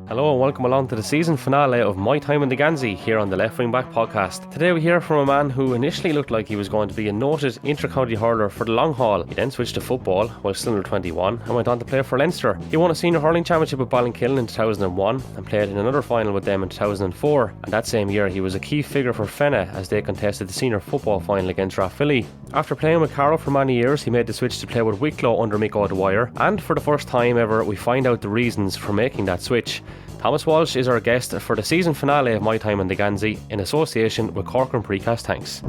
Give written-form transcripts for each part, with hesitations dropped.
Hello and welcome along to the season finale of My Time in the Geansaí here on the Left Wing Back podcast. Today we hear from a man who initially looked like he was going to be a noted inter-county hurler for the long haul. He then switched to football while still under 21 and went on to play for Leinster. He won a Senior Hurling Championship with Ballinkillen in 2001 and played in another final with them in 2004. And that same year he was a key figure for Fenagh as they contested the senior football final against Rathvilly. After playing with Carlow for many years, he made the switch to play with Wicklow under Mick O'Dwyer, and for the first time ever we find out the reasons for making that switch. Thomas Walsh is our guest for the season finale of My Time in the Geansaí in association with Cork and Precast. Thanks.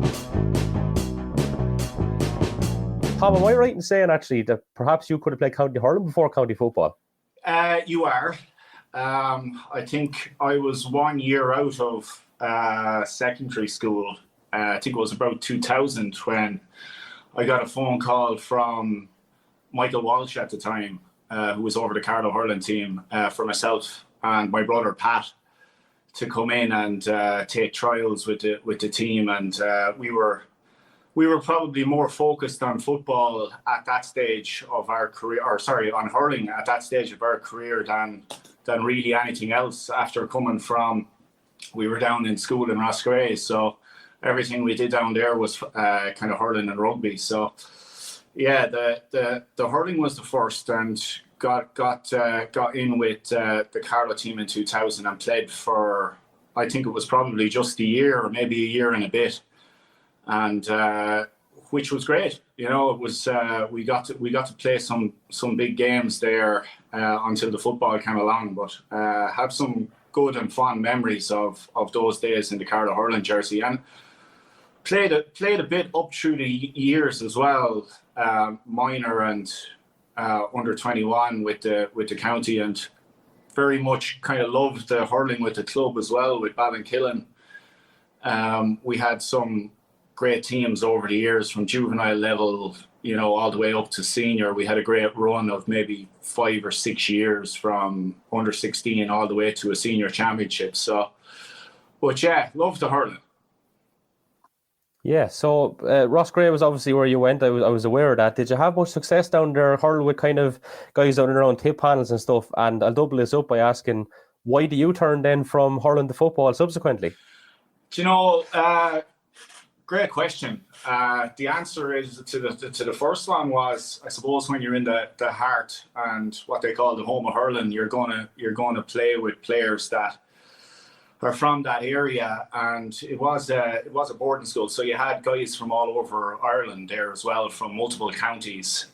Tom, am I right in saying actually that perhaps you could have played county hurling before county football? You are. I think I was 1 year out of secondary school. I think it was about 2000 when I got a phone call from Michael Walsh at the time, who was over the Carlow Hurling team, for myself and my brother Pat to come in and take trials with the team, and we were probably more focused on football at that stage of our career, on hurling at that stage of our career than really anything else. After coming from, we were down in school in Roscrea, so everything we did down there was kind of hurling and rugby. So yeah, the hurling was the first, and got in with the Carlow team in 2000 and played for, I think it was probably just a year or maybe a year and a bit, and which was great. You know, it was we got to play some big games there until the football came along, but have some good and fond memories of those days in the Carlow Hurling jersey, and played a bit up through the years as well, minor and under 21 with the county, and very much kind of loved the hurling with the club as well with Ballinkillen. We had some great teams over the years from juvenile level, you know, all the way up to senior. We had a great run of maybe 5 or 6 years from under 16 all the way to a senior championship. So, but yeah, loved the hurling. Yeah, so Roscrea was obviously where you went. I was aware of that. Did you have much success down there, hurl with kind of guys down and around tip panels and stuff? And I'll double this up by asking, why do you turn then from hurling to football subsequently? Do you know, great question. The answer is to the first one was, I suppose, when you're in the heart and what they call the home of hurling, you're gonna play with players that are from that area, and it was a boarding school, so you had guys from all over Ireland there as well, from multiple counties,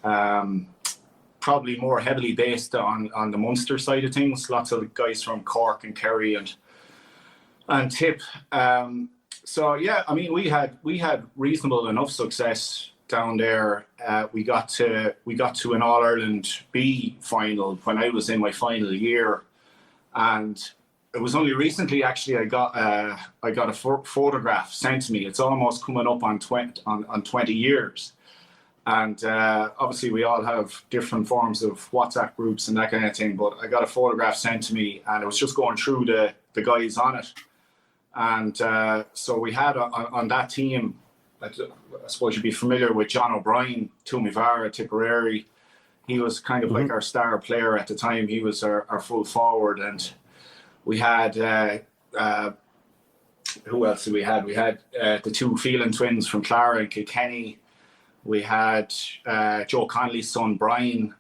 probably more heavily based on the Munster side of things. Lots of guys from Cork and Kerry and Tip. So yeah, I mean, we had reasonable enough success down there. We got to an All Ireland B final when I was in my final year, and it was only recently actually I got a photograph sent to me. It's almost coming up on 20 years, and obviously we all have different forms of WhatsApp groups and that kind of thing. But I got a photograph sent to me, and it was just going through the guys on it, and so we had on that team. I suppose you'd be familiar with John O'Brien, Tumivara, Tipperary. He was kind of like our star player at the time. He was our full forward, and we had, who else did we had? We had the two Phelan twins from Clara and Kilkenny. We had Joe Connolly's son, Brian.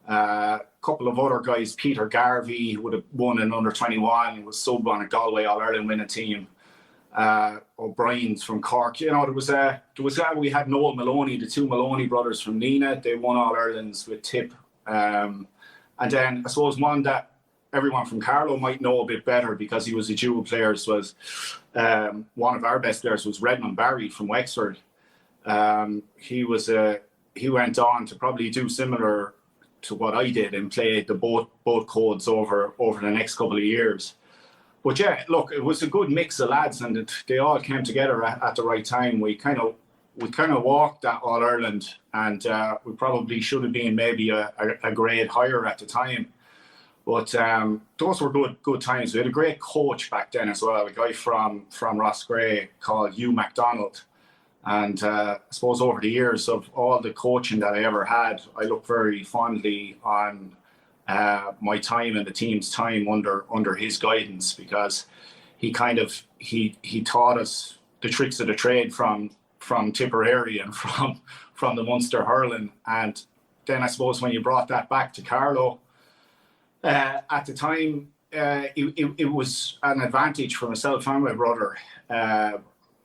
A couple of other guys, Peter Garvey, who would have won in under 21. He was sub on a Galway All-Ireland winning team. O'Brien's from Cork. You know, we had Noel Maloney, the two Maloney brothers from Nina. They won All-Irelands with Tip. And then I suppose one that everyone from Carlow might know a bit better because he was a dual player, was one of our best players was Redmond Barry from Wexford. He went on to probably do similar to what I did and play the both codes over the next couple of years. But yeah, look, it was a good mix of lads, and they all came together at the right time. We kind of walked that All Ireland, and we probably should have been maybe a grade higher at the time. But those were good times. We had a great coach back then as well, a guy from Roscrea called Hugh MacDonald. And I suppose over the years of all the coaching that I ever had, I look very fondly on my time and the team's time under his guidance, because he taught us the tricks of the trade from Tipperary and from the Munster hurling. And then I suppose when you brought that back to Carlow, at the time, it was an advantage for myself and my brother,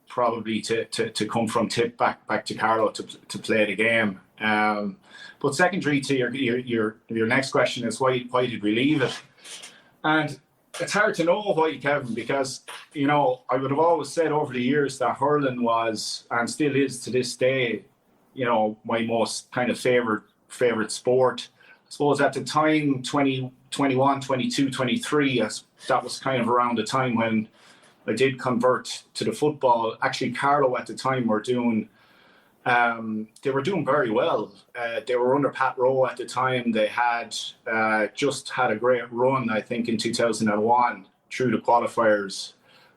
probably to come from Tip back to Carlow to play the game. But secondary to your next question is why did we leave it? And it's hard to know why, Kevin, because I would have always said over the years that hurling was, and still is to this day, my most kind of favorite sport. I suppose at the time, 21, 22, 23, that was kind of around the time when I did convert to the football. Actually, Carlow at the time were doing very well. They were under Pat Rowe at the time. They had just had a great run, I think, in 2001 through the qualifiers.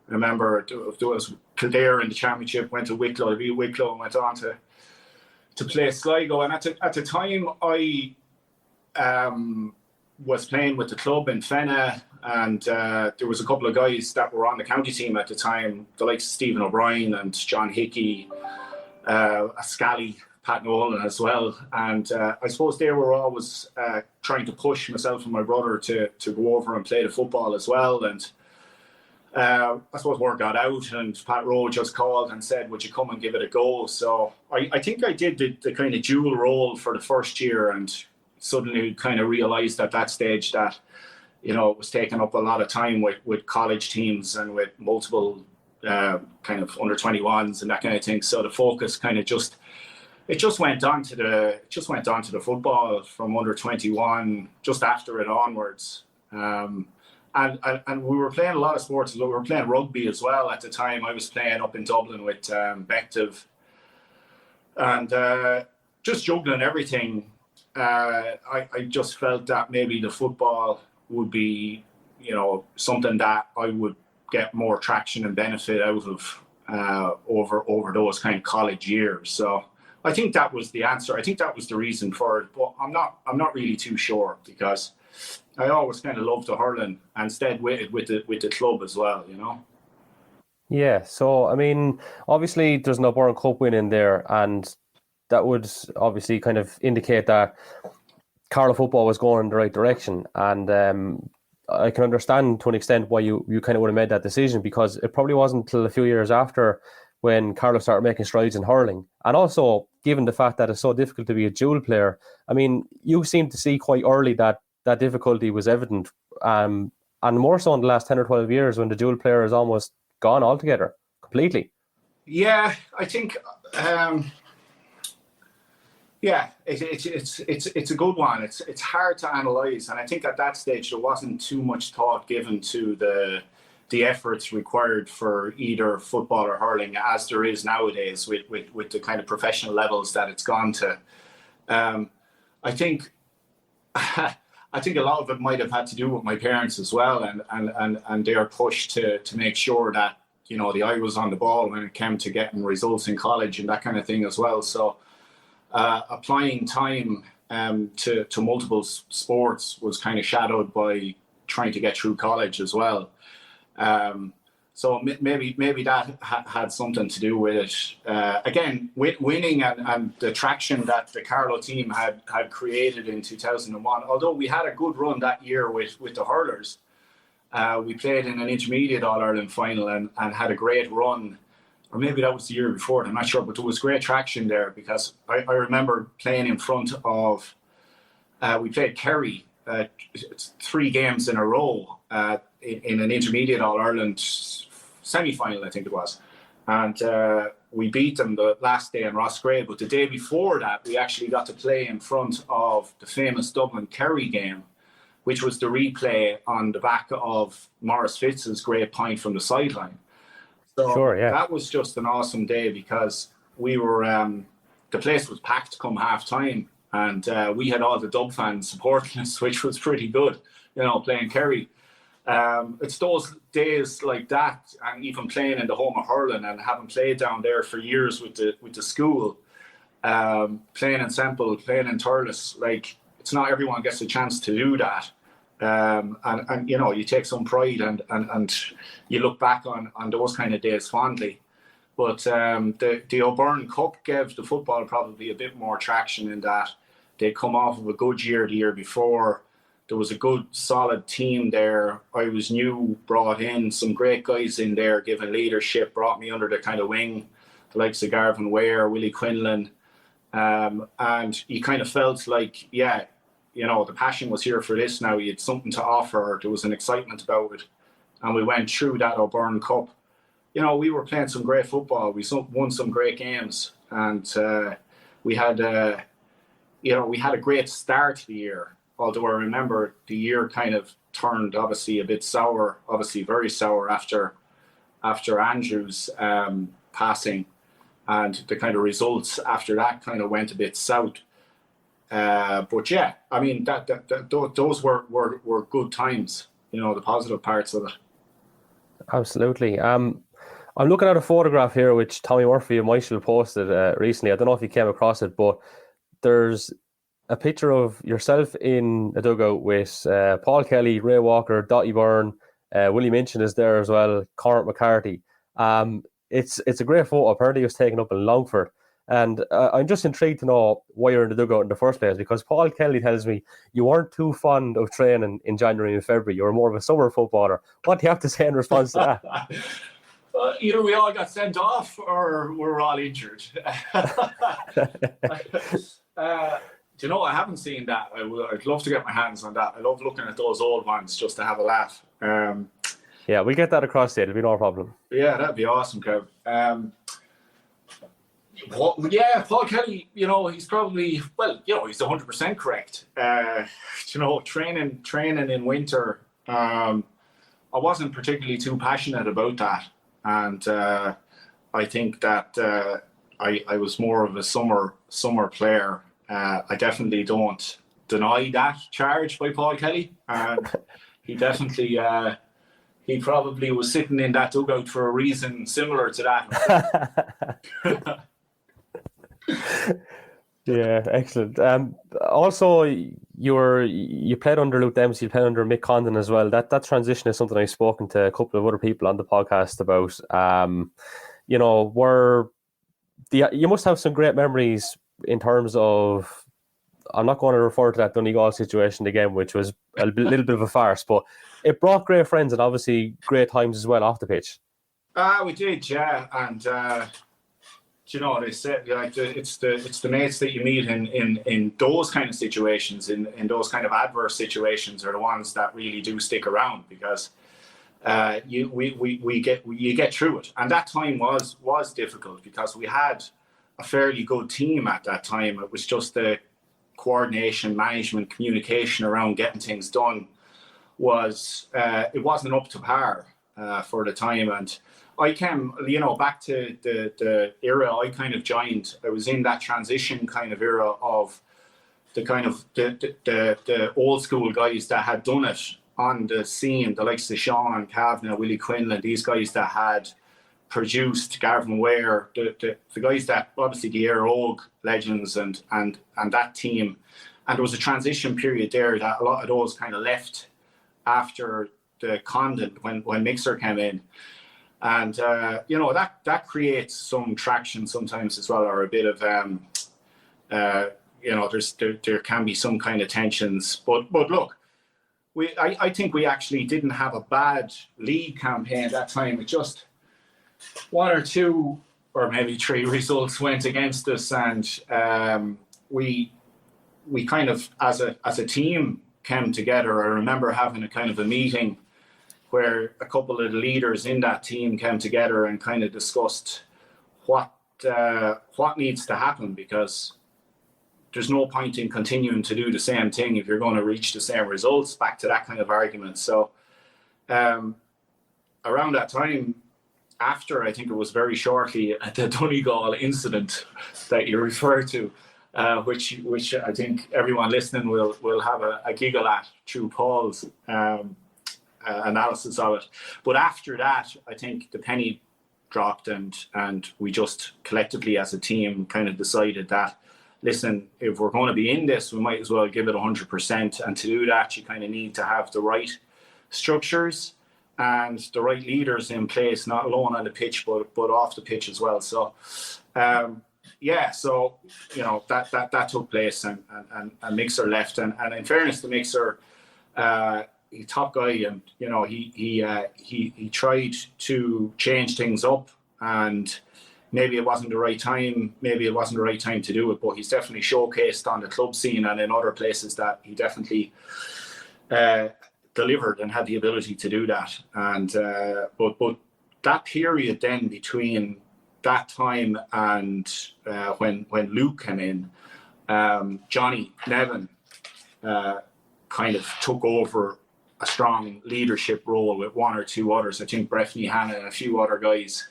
I remember there was Kildare in the championship, went to Wicklow, beat Wicklow, and went on to play Sligo. And at the time, I was playing with the club in Fenagh, and there was a couple of guys that were on the county team at the time, the likes of Stephen O'Brien and John Hickey, Scally, Pat Nolan as well. And I suppose they were always trying to push myself and my brother to go over and play the football as well. And I suppose word got out, and Pat Rowe just called and said, would you come and give it a go? So I think I did the kind of dual role for the first year, and suddenly kind of realised at that stage that, it was taking up a lot of time with college teams and with multiple kind of under 21s and that kind of thing. So the focus kind of just went on to the football from under 21, just after it onwards. And we were playing a lot of sports. We were playing rugby as well at the time. I was playing up in Dublin with Bective, and just juggling everything. I just felt that maybe the football would be, something that I would get more traction and benefit out of over those kind of college years. So I think that was the answer. I think that was the reason for it, but I'm not really too sure, because I always kind of loved the hurling and stayed with it with the club as well, Yeah, so I mean, obviously there's no Byrne Cup win in there, and that would obviously kind of indicate that Carlow football was going in the right direction. And I can understand to an extent why you kind of would have made that decision, because it probably wasn't until a few years after when Carlow started making strides in hurling. And also, given the fact that it's so difficult to be a dual player, I mean, you seem to see quite early that difficulty was evident, and more so in the last 10 or 12 years when the dual player is almost gone altogether, completely. Yeah, I think... Yeah, it's a good one. It's hard to analyse, and I think at that stage there wasn't too much thought given to the efforts required for either football or hurling, as there is nowadays with the kind of professional levels that it's gone to. I think a lot of it might have had to do with my parents as well, and their push to make sure that the eye was on the ball when it came to getting results in college and that kind of thing as well. So. Applying time to multiple sports was kind of shadowed by trying to get through college as well. So maybe that had something to do with it. Again, with winning and the traction that the Carlow team had created in 2001, although we had a good run that year with the hurlers. We played in an intermediate All-Ireland final and had a great run. Or maybe that was the year before, I'm not sure, but there was great traction there, because I remember playing in front of, we played Kerry 3 games in a row in an intermediate All-Ireland semi-final, I think it was. And we beat them the last day in Roscrea, but the day before that, we actually got to play in front of the famous Dublin-Kerry game, which was the replay on the back of Maurice Fitz's great point from the sideline. So sure, yeah. That was just an awesome day, because we were, the place was packed come half time, and we had all the Dub fans supporting us, which was pretty good, playing Kerry. It's those days like that, and even playing in the home of hurling and having played down there for years with the school, playing in Semple, playing in Thurles, like it's not everyone gets a chance to do that. And you know, you take some pride and you look back on those kind of days fondly. But the O'Byrne Cup gave the football probably a bit more traction in that they'd come off of a good year the year before. There was a good, solid team there. I was new, brought in some great guys in there, given leadership, brought me under the kind of wing, the likes of Garvin Ware, Willie Quinlan. And you kind of felt like, yeah, you know, the passion was here for this now. You had something to offer. There was an excitement about it. And we went through that O'Byrne Cup. You know, we were playing some great football. We won some great games. And we had a great start to the year. Although I remember the year kind of turned obviously a bit sour, obviously very sour after Andrew's passing. And the kind of results after that kind of went a bit south. But yeah, I mean, those were good times, you know, the positive parts of it. Absolutely. I'm looking at a photograph here which Tommy Murphy and Michael posted recently. I don't know if you came across it, but there's a picture of yourself in a dugout with Paul Kelly, Ray Walker, Dottie Byrne, Willie Minchin is there as well, Cormac McCarthy. It's a great photo. Apparently it was taken up in Longford. And I'm just intrigued to know why you're in the dugout in the first place, because Paul Kelly tells me you weren't too fond of training in January and February. You were more of a summer footballer. What do you have to say in response to that? Either we all got sent off or we're all injured. Do you know, I haven't seen that. I'd love to get my hands on that. I love looking at those old ones just to have a laugh. Yeah, we'll get that across there. It'll be no problem. Yeah, that'd be awesome, Kev. Paul Kelly, you know, he's probably, well, you know, he's 100% correct. You know, training in winter, I wasn't particularly too passionate about that. And I think that I was more of a summer player. I definitely don't deny that charge by Paul Kelly. And he definitely, he probably was sitting in that dugout for a reason similar to that. Yeah, excellent. Also, you played under Luke Dempsey, you played under Mick Condon as well. That transition is something I've spoken to a couple of other people on the podcast about. You know, you must have some great memories in terms of, I'm not going to refer to that Donegal situation again, which was a little bit of a farce, but it brought great friends and obviously great times as well off the pitch. We did, yeah. And you know, they said like it's the mates that you meet in those kind of situations, in those kind of adverse situations, are the ones that really do stick around, because you get through it. And that time was difficult because we had a fairly good team at that time. It was just the coordination, management, communication around getting things done it wasn't up to par for the time. And I came, you know, back to the era I kind of joined. I was in that transition kind of era of the kind of the old school guys that had done it on the scene, the likes of Sean, Kavanagh, Willie Quinlan, these guys that had produced Garvin Ware, the guys that obviously the Air Og legends and that team. And there was a transition period there that a lot of those kind of left after the Condon when Mixer came in. And you know, that creates some traction sometimes as well, or a bit of you know, there can be some kind of tensions. But look, I think we actually didn't have a bad league campaign at that time. It just one or two or maybe three results went against us, and we kind of as a team came together. I remember having a kind of a meeting where a couple of the leaders in that team came together and kind of discussed what needs to happen, because there's no point in continuing to do the same thing if you're going to reach the same results, back to that kind of argument. So around that time, after, I think it was very shortly, the Donegal incident that you refer to, which I think everyone listening will have a giggle at through Paul's analysis of it. But after that, I think the penny dropped, and we just collectively as a team kind of decided that listen, if we're going to be in this, we might as well give it 100%. And to do that, you kind of need to have the right structures and the right leaders in place, not alone on the pitch, but off the pitch as well. So, so that took place, and Mixer left, and in fairness to Mixer, he's a top guy, and he tried to change things up, and maybe it wasn't the right time. Maybe it wasn't the right time to do it, but he's definitely showcased on the club scene and in other places that he definitely delivered and had the ability to do that. And but that period then between that time and when Luke came in, Johnny Nevin kind of took over a strong leadership role with one or two others. I think Breffney Hanna and a few other guys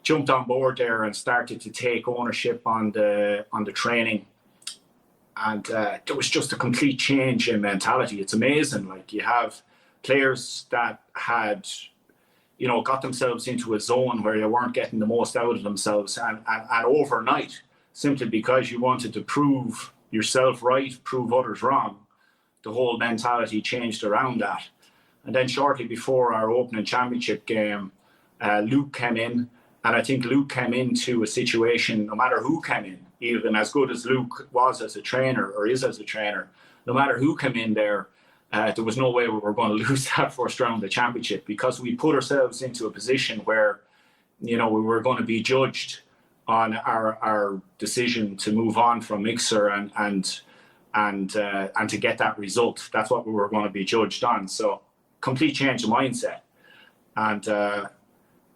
jumped on board there and started to take ownership on the training. And there was just a complete change in mentality. It's amazing. Like, you have players that had, got themselves into a zone where they weren't getting the most out of themselves. And overnight, simply because you wanted to prove yourself right, prove others wrong, the whole mentality changed around that. And then shortly before our opening championship game, Luke came in. And I think Luke came into a situation, no matter who came in, even as good as Luke was as a trainer or is as a trainer, no matter who came in there, there was no way we were going to lose that first round of the championship, because we put ourselves into a position where, we were going to be judged on our decision to move on from Mixer and to get that result. That's what we were going to be judged on. So complete change of mindset. And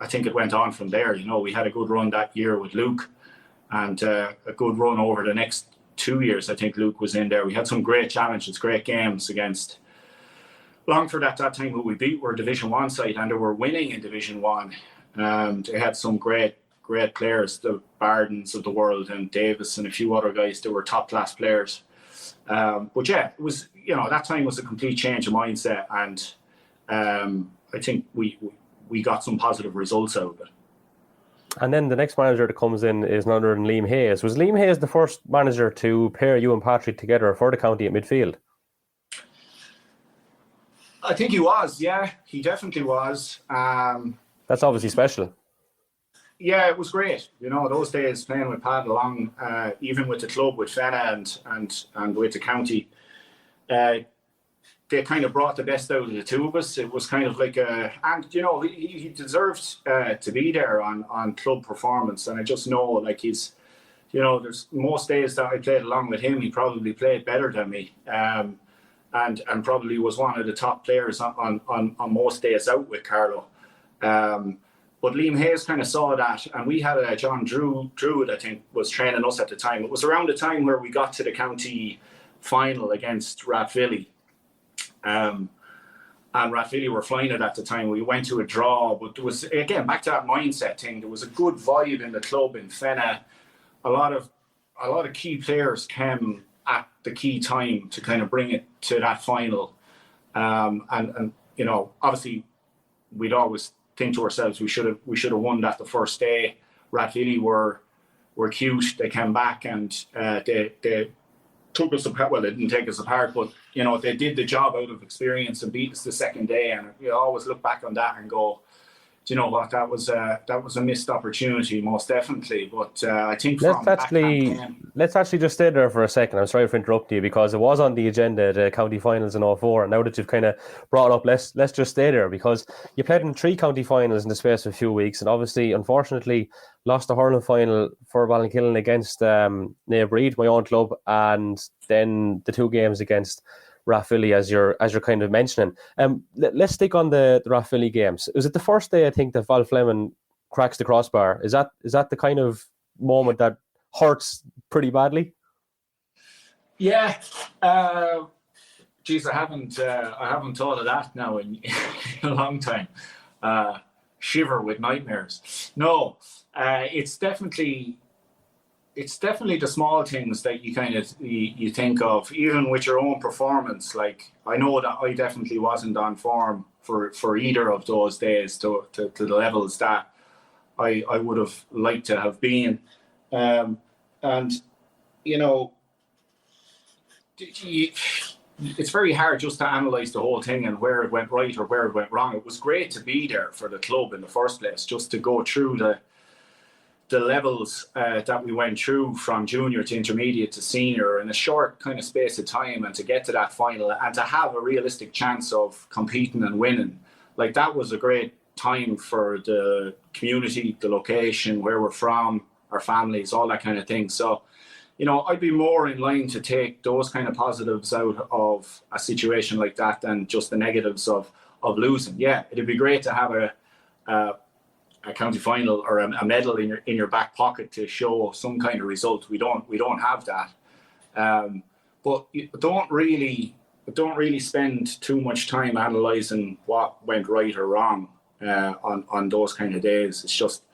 I think it went on from there. We had a good run that year with Luke, and a good run over the next 2 years. I think Luke was in there. We had some great challenges, great games against Longford at that time, who we beat. Were a Division 1 side, and they were winning in Division 1. They had some great players, the Bardens of the world and Davis and a few other guys that were top class players. But yeah, it was, that time was a complete change of mindset, and I think we got some positive results out of it. And then the next manager that comes in is none other than Liam Hayes. Was Liam Hayes the first manager to pair you and Patrick together for the county at midfield? I think he was, yeah. He definitely was. That's obviously special. Yeah, it was great. Those days playing with Pat along, even with the club, with Fenagh and with the county, they kind of brought the best out of the two of us. It was kind of like he deserved to be there on club performance. And I just know, like, he's, there's most days that I played along with him, he probably played better than me. And probably was one of the top players on most days out with Carlow. But Liam Hayes kind of saw that, and we had John Druid, I think, was training us at the time. It was around the time where we got to the county final against Rathvilly. And Rathvilly were flying it at the time. We went to a draw, but there was, again, back to that mindset thing. There was a good vibe in the club in Fenagh. A lot of key players came at the key time to kind of bring it to that final. And obviously we'd always think to ourselves, we should have won that the first day. Rathvilly were cute. They came back and they took us apart. Well, they didn't take us apart, but they did the job out of experience and beat us the second day. And we always look back on that and go, do you know what, that was a missed opportunity, most definitely. But I think let's actually just stay there for a second. I'm sorry for interrupting you, because it was on the agenda, the county finals in 2004, and now that you've kind of brought it up, let's just stay there, because you played in 3 county finals in the space of a few weeks, and obviously, unfortunately, lost the hurling final for Ballinkillen against Naomh Breed, my own club, and then the 2 games against Rathvilly, as you're kind of mentioning. Let's stick on the Rathvilly games. Was it the first day, I think, that Val Fleming cracks the crossbar? Is that the kind of moment that hurts pretty badly? Yeah. Geez, I haven't thought of that now in a long time. Shiver with nightmares. No, it's definitely the small things that you kind of you think of, even with your own performance. Like, I know that I definitely wasn't on form for either of those days to the levels that I would have liked to have been. And it's very hard just to analyse the whole thing and where it went right or where it went wrong. It was great to be there for the club in the first place, just to go through the levels that we went through from junior to intermediate to senior in a short kind of space of time, and to get to that final and to have a realistic chance of competing and winning. Like, that was a great time for the community, the location, where we're from, our families, all that kind of thing. So, I'd be more in line to take those kind of positives out of a situation like that than just the negatives of losing. Yeah, it'd be great to have a county final or a medal in your back pocket to show some kind of result. We don't have that, but don't really spend too much time analysing what went right or wrong on those kind of days. It's just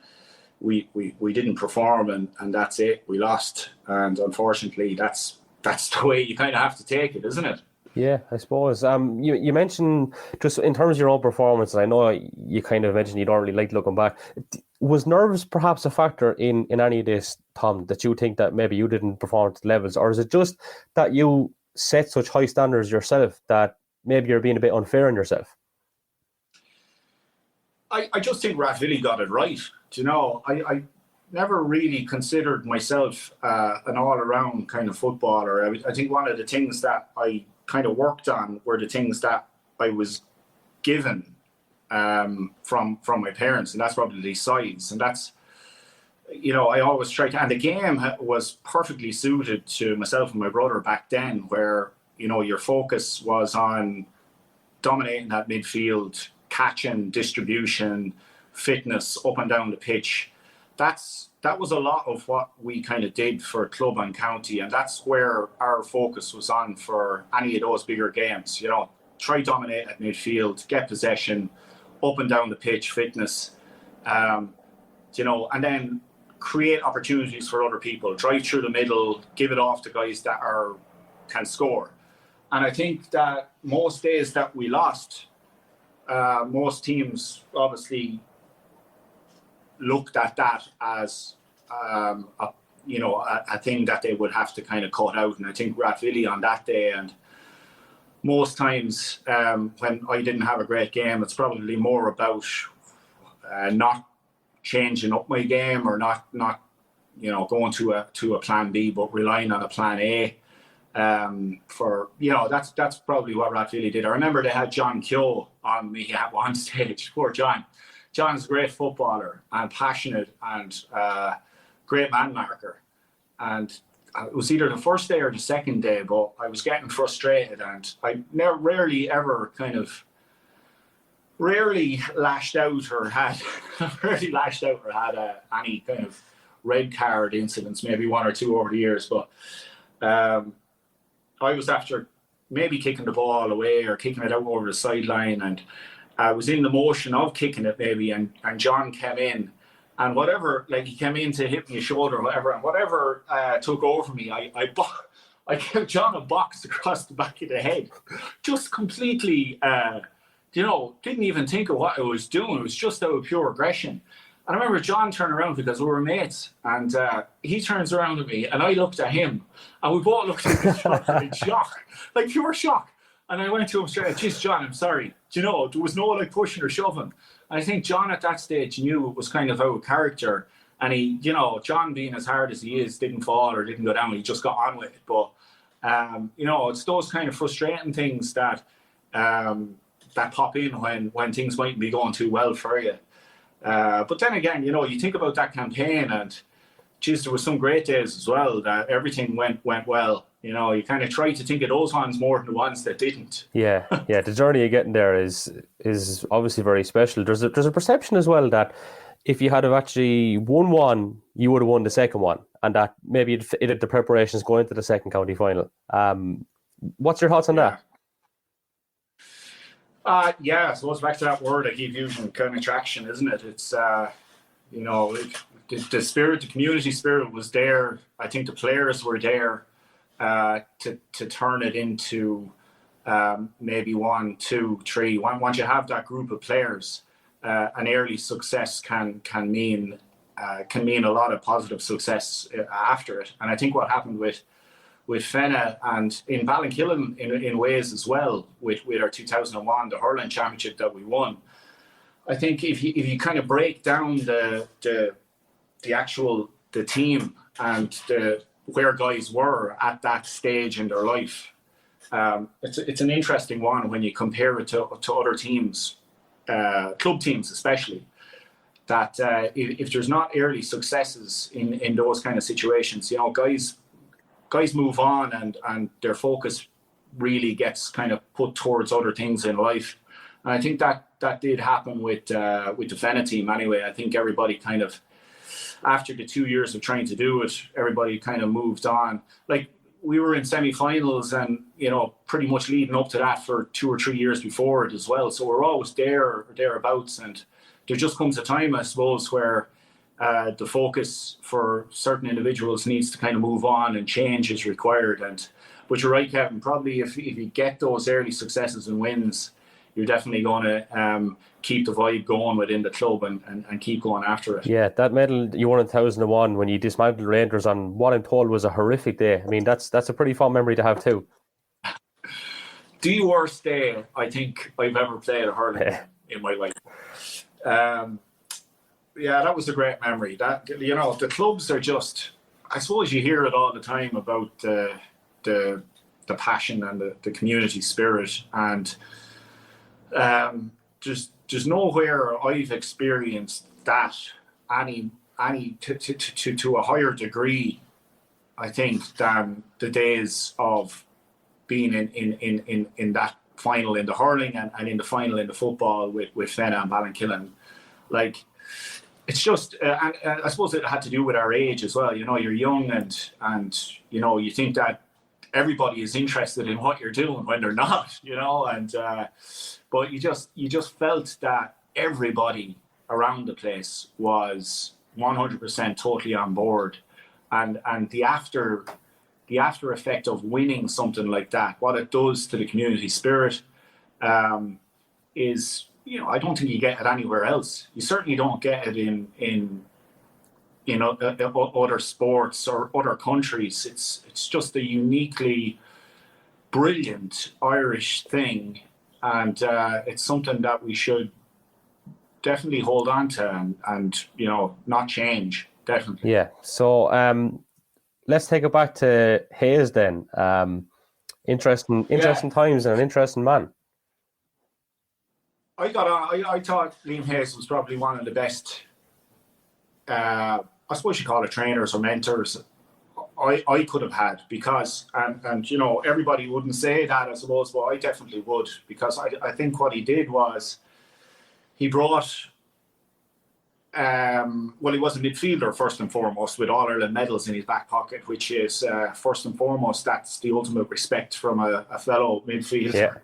we didn't perform, and that's it. We lost, and unfortunately that's the way you kind of have to take it, isn't it? Yeah, I suppose. You mentioned, just in terms of your own performance, and I know you kind of mentioned you don't really like looking back. Was nerves perhaps a factor in any of this, Tom, that you think that maybe you didn't perform to the levels? Or is it just that you set such high standards yourself that maybe you're being a bit unfair on yourself? I just think Rathvilly got it right. I never really considered myself an all-around kind of footballer. I think one of the things that I kind of worked on were the things that I was given from my parents, and that's probably size, and that's I always tried to, and the game was perfectly suited to myself and my brother back then, where your focus was on dominating that midfield, catching, distribution, fitness up and down the pitch. That was a lot of what we kind of did for club and county, and that's where our focus was on for any of those bigger games. Try dominate at midfield, get possession, up and down the pitch, fitness, and then create opportunities for other people. Drive through the middle, give it off to guys that can score. And I think that most days that we lost, most teams obviously looked at that as a thing that they would have to kind of cut out. And I think Rathvilly on that day, and most times when I didn't have a great game, it's probably more about not changing up my game, or not going to a plan B, but relying on a plan A. That's probably what Rathvilly did. I remember they had John Keogh on me at one stage. Poor John. John's a great footballer and passionate and great man marker. And it was either the first day or the second day, but I was getting frustrated, and I rarely lashed out or had any kind of red card incidents, maybe one or two over the years. But I was after maybe kicking the ball away or kicking it out over the sideline, and I was in the motion of kicking it maybe, and John came in, and whatever, like, he came in to hit me a shoulder or whatever, and whatever took over me, I gave John a box across the back of the head, just completely, didn't even think of what I was doing. It was just out of pure aggression. And I remember John turned around, because we were mates, and he turns around at me, and I looked at him, and we both looked at each other in shock, like pure shock. And I went to him straight, "Geez, John, I'm sorry." There was no like pushing or shoving. And I think John at that stage knew it was kind of out of character. And he, John being as hard as he is, didn't fall or didn't go down. He just got on with it. But, it's those kind of frustrating things that pop in when things mightn't be going too well for you. But then again, you think about that campaign, and geez, there were some great days as well that everything went well. You kind of try to think of those ones more than the ones that didn't. Yeah. The journey of getting there is obviously very special. There's a perception as well that if you had have actually won one, you would have won the second one, and that maybe it had the preparations going into the second county final. What's your thoughts on that? I suppose back to that word I keep using, kind of traction, isn't it? It's the spirit, the community spirit was there. I think the players were there to turn it into maybe 1, 2, 3. Once you have that group of players, an early success can mean can mean a lot of positive success after it. And I think what happened with Fenagh and in Ballinkillen in ways as well, with our 2001, the Hurling Championship that we won. I think if you kind of break down the team and where guys were at that stage in their life, it's an interesting one when you compare it to other teams, club teams especially. That if there's not early successes in those kind of situations, you know, guys move on and their focus really gets kind of put towards other things in life. And I think that did happen with the Fenagh team anyway. I think everybody kind of, after the 2 years of trying to do it, everybody kind of moved on. Like, we were in semi-finals and, you know, pretty much leading up to that for 2 or 3 years before it as well. So we're always there or thereabouts. And there just comes a time, I suppose, where the focus for certain individuals needs to kind of move on and change is required. But you're right, Kevin, probably if you get those early successes and wins, you're definitely going to keep the vibe going within the club and keep going after it. Yeah, that medal you won in 2001 when you dismantled Rangers on what I'm told was a horrific day. I mean, that's a pretty fun memory to have too. The worst day I think I've ever played a hurling in my life. Yeah, that was a great memory. That, you know, the clubs are just, I suppose you hear it all the time about the passion and the community spirit, and there's nowhere I've experienced that any to a higher degree, I think, than the days of being in that final in the hurling and in the final in the football with Fenagh and Ballinkillen. Like, it's just, and I suppose it had to do with our age as well. You know, you're young and you know, you think that everybody is interested in what you're doing when they're not, you know, and but you just felt that everybody around the place was 100% totally on board, and the after effect of winning something like that, what it does to the community spirit, is, you know, I don't think you get it anywhere else. You certainly don't get it in you know, other sports or other countries. It's just a uniquely brilliant Irish thing, and it's something that we should definitely hold on to and you know, not change. Definitely. Yeah. So let's take it back to Hayes then. Interesting times and an interesting man. I thought Liam Hayes was probably one of the best, I suppose you call it trainers or mentors I could have had, because and you know, everybody wouldn't say that, I suppose, but I definitely would, because I think what he did was he brought well, he was a midfielder first and foremost, with All Ireland medals in his back pocket, which is first and foremost, that's the ultimate respect from a fellow midfielder.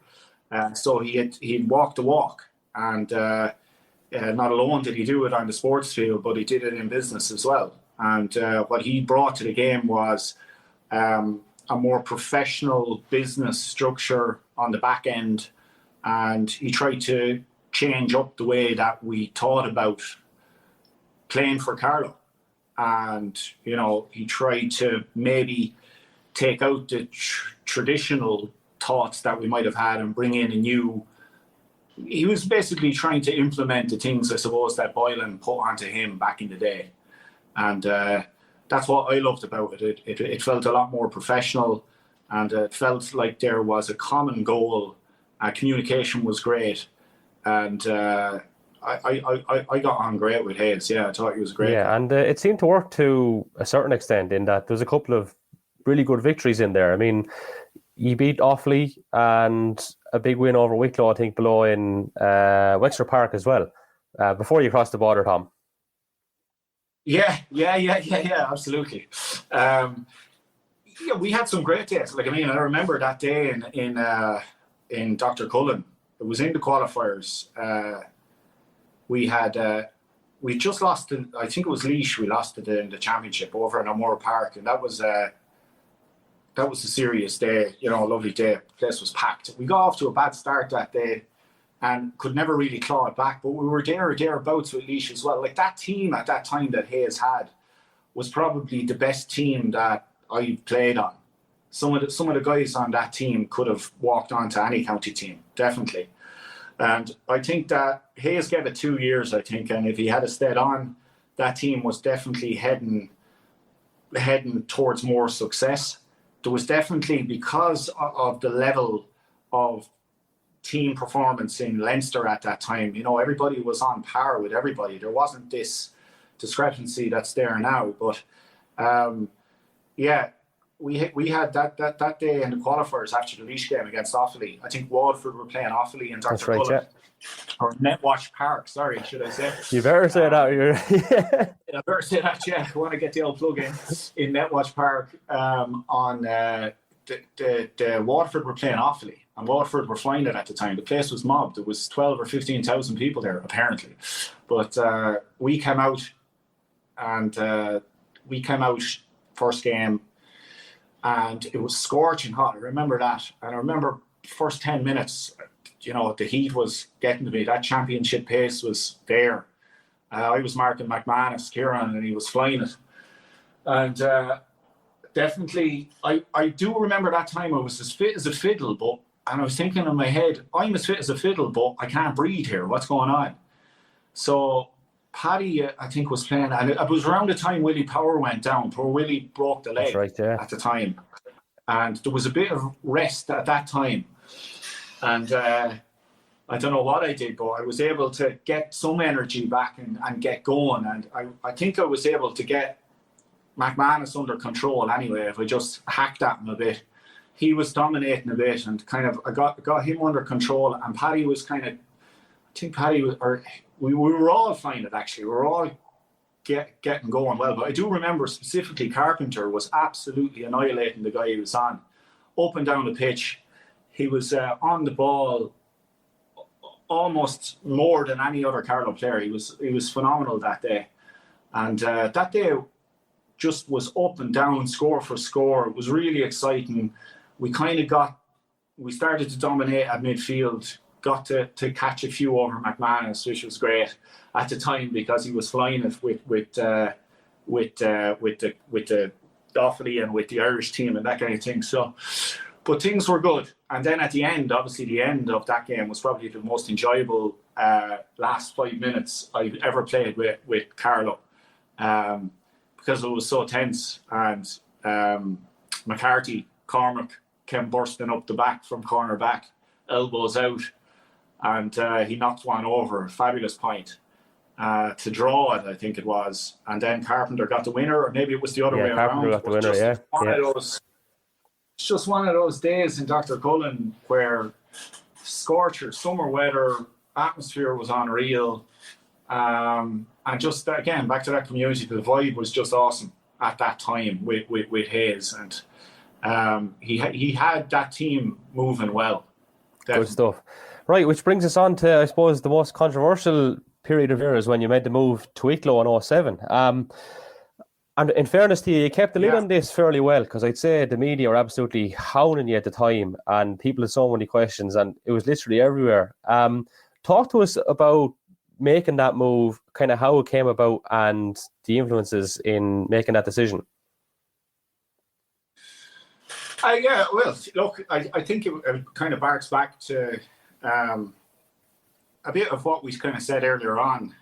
Yeah. So he walked the walk, and not alone did he do it on the sports field, but he did it in business as well. And what he brought to the game was a more professional business structure on the back end, and he tried to change up the way that we thought about playing for Carlow. And, you know, he tried to maybe take out the traditional thoughts that we might have had and bring in a new. He was basically trying to implement the things, I suppose, that Boylan put onto him back in the day. And that's what I loved about it. It felt a lot more professional, and it felt like there was a common goal. Communication was great, and I got on great with Hayes. Yeah, I thought he was great. Yeah, and it seemed to work to a certain extent, in that there's a couple of really good victories in there. I mean, you beat Offaly and a big win over Wicklow, I think, below in Wexford Park as well, before you crossed the border, Tom. Yeah, absolutely. Yeah, we had some great days. Like, I mean, I remember that day in Dr. Cullen. It was in the qualifiers. We just lost. I think it was Laois. We lost it in the championship over in O'Moore Park, and that was a serious day. You know, a lovely day. The place was packed. We got off to a bad start that day. and could never really claw it back. But we were thereabouts with Laois as well. Like, that team at that time that Hayes had was probably the best team that I played on. Some of the guys on that team could have walked on to any county team, definitely. And I think that Hayes gave it 2 years, I think, and if he had stayed on, that team was definitely heading towards more success. There was definitely, because of the level of team performance in Leinster at that time, you know, everybody was on par with everybody. There wasn't this discrepancy that's there now. But we had that day in the qualifiers after the Laois game against Offaly. I think Waterford were playing Offaly in Dr. Cullen. Yeah. Or Netwatch Park, sorry, should I say? You better say that. I better say that, yeah. I want to get the old plug in Netwatch Park. On the Waterford were playing Offaly, and Waterford were flying it at the time. The place was mobbed. There was 12 or 15,000 people there, apparently. But we came out, and first game, and it was scorching hot. I remember that, and I remember first 10 minutes. You know, the heat was getting to me. That championship pace was there. I was marking McManus, Kieran, and he was flying it. And definitely, I do remember that time I was as fit as a fiddle, and I was thinking in my head, I'm as fit as a fiddle, but I can't breathe here. What's going on? So Paddy, I think, was playing, and it was around the time Willie Power went down. Poor Willie broke the leg at the time. And there was a bit of rest at that time. And I don't know what I did, but I was able to get some energy back and get going. And I think I was able to get McManus under control anyway. If I just hacked at him a bit, he was dominating a bit, and kind of I got him under control. And Paddy was kind of, I think Paddy was, or we were all finding it actually. We were all getting going well. But I do remember specifically Carpenter was absolutely annihilating the guy he was on, up and down the pitch. He was on the ball almost more than any other Carlow player. He was phenomenal that day. And that day just was up and down, score for score. It was really exciting. We started to dominate at midfield, got to catch a few over McManus, which was great at the time because he was flying it with the Offaly and with the Irish team and that kind of thing. So, but things were good. And then at the end, obviously the end of that game was probably the most enjoyable last 5 minutes I've ever played with Carlow, because it was so tense. And McCarthy, Cormac, came bursting up the back from corner back, elbows out, and he knocked one over, fabulous point, to draw it, I think it was. And then Carpenter got the winner, or maybe it was the other way around. Carpenter got the winner, It's just one of those days in Dr. Cullen where scorcher, summer weather, atmosphere was unreal. And just, again, back to that community, the vibe was just awesome at that time with Hayes. And he had that team moving well. Definitely. Good stuff. Right, which brings us on to, I suppose, the most controversial period of your is when you made the move to Wicklow in 2007. And in fairness to you, you kept the lead on this fairly well, because I'd say the media were absolutely hounding you at the time, and people had so many questions, and it was literally everywhere. Talk to us about making that move, kind of how it came about, and the influences in making that decision. Well, look, I think it kind of barks back to a bit of what we kind of said earlier on.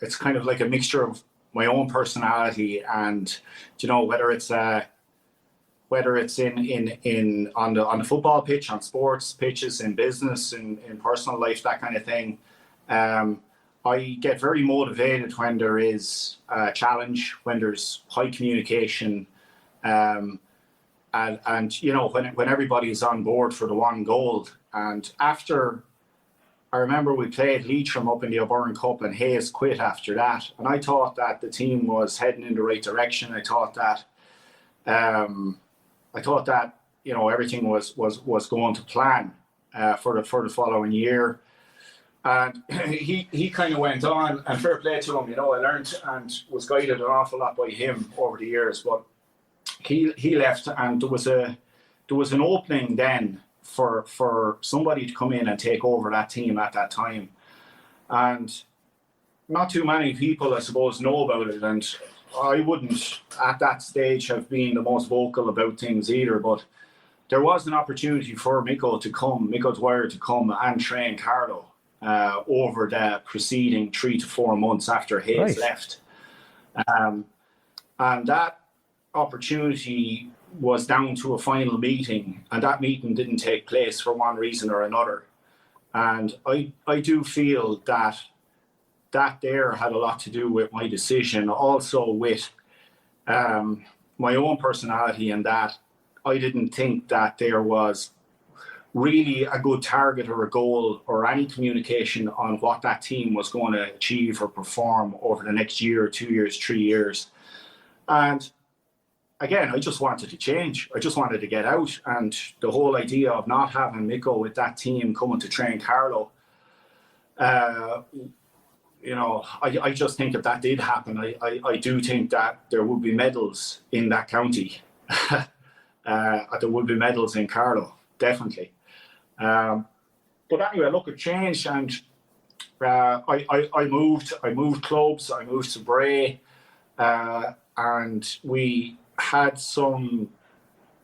It's kind of like a mixture of my own personality and, you know, whether it's in on the football pitch, on sports pitches, in business, in personal life, that kind of thing. I get very motivated when there is a challenge, when there's high communication, and you know, when everybody's on board for the one goal. And after, I remember we played Leitrim up in the Byrne Cup, and Hayes quit after that. And I thought that the team was heading in the right direction. I thought that you know, everything was going to plan for the following year. And he kind of went on, and fair play to him. You know, I learned and was guided an awful lot by him over the years. But he left, and there was an opening then for somebody to come in and take over that team at that time. And not too many people, I suppose, know about it. And I wouldn't, at that stage, have been the most vocal about things either. But there was an opportunity for Mick O'Dwyer to come and train Carlow over the preceding 3 to 4 months after Hayes left. And that opportunity was down to a final meeting, and that meeting didn't take place for one reason or another. And I do feel that there had a lot to do with my decision, also with my own personality, and that I didn't think that there was really a good target or a goal or any communication on what that team was going to achieve or perform over the next year, 2 years, 3 years. And again, I just wanted to change. I just wanted to get out. And the whole idea of not having Mick with that team coming to train Carlow, I just think if that did happen, I do think that there would be medals in that county. There would be medals in Carlow, definitely. But anyway, look, it changed, and I moved clubs. I moved to Bray, and we had some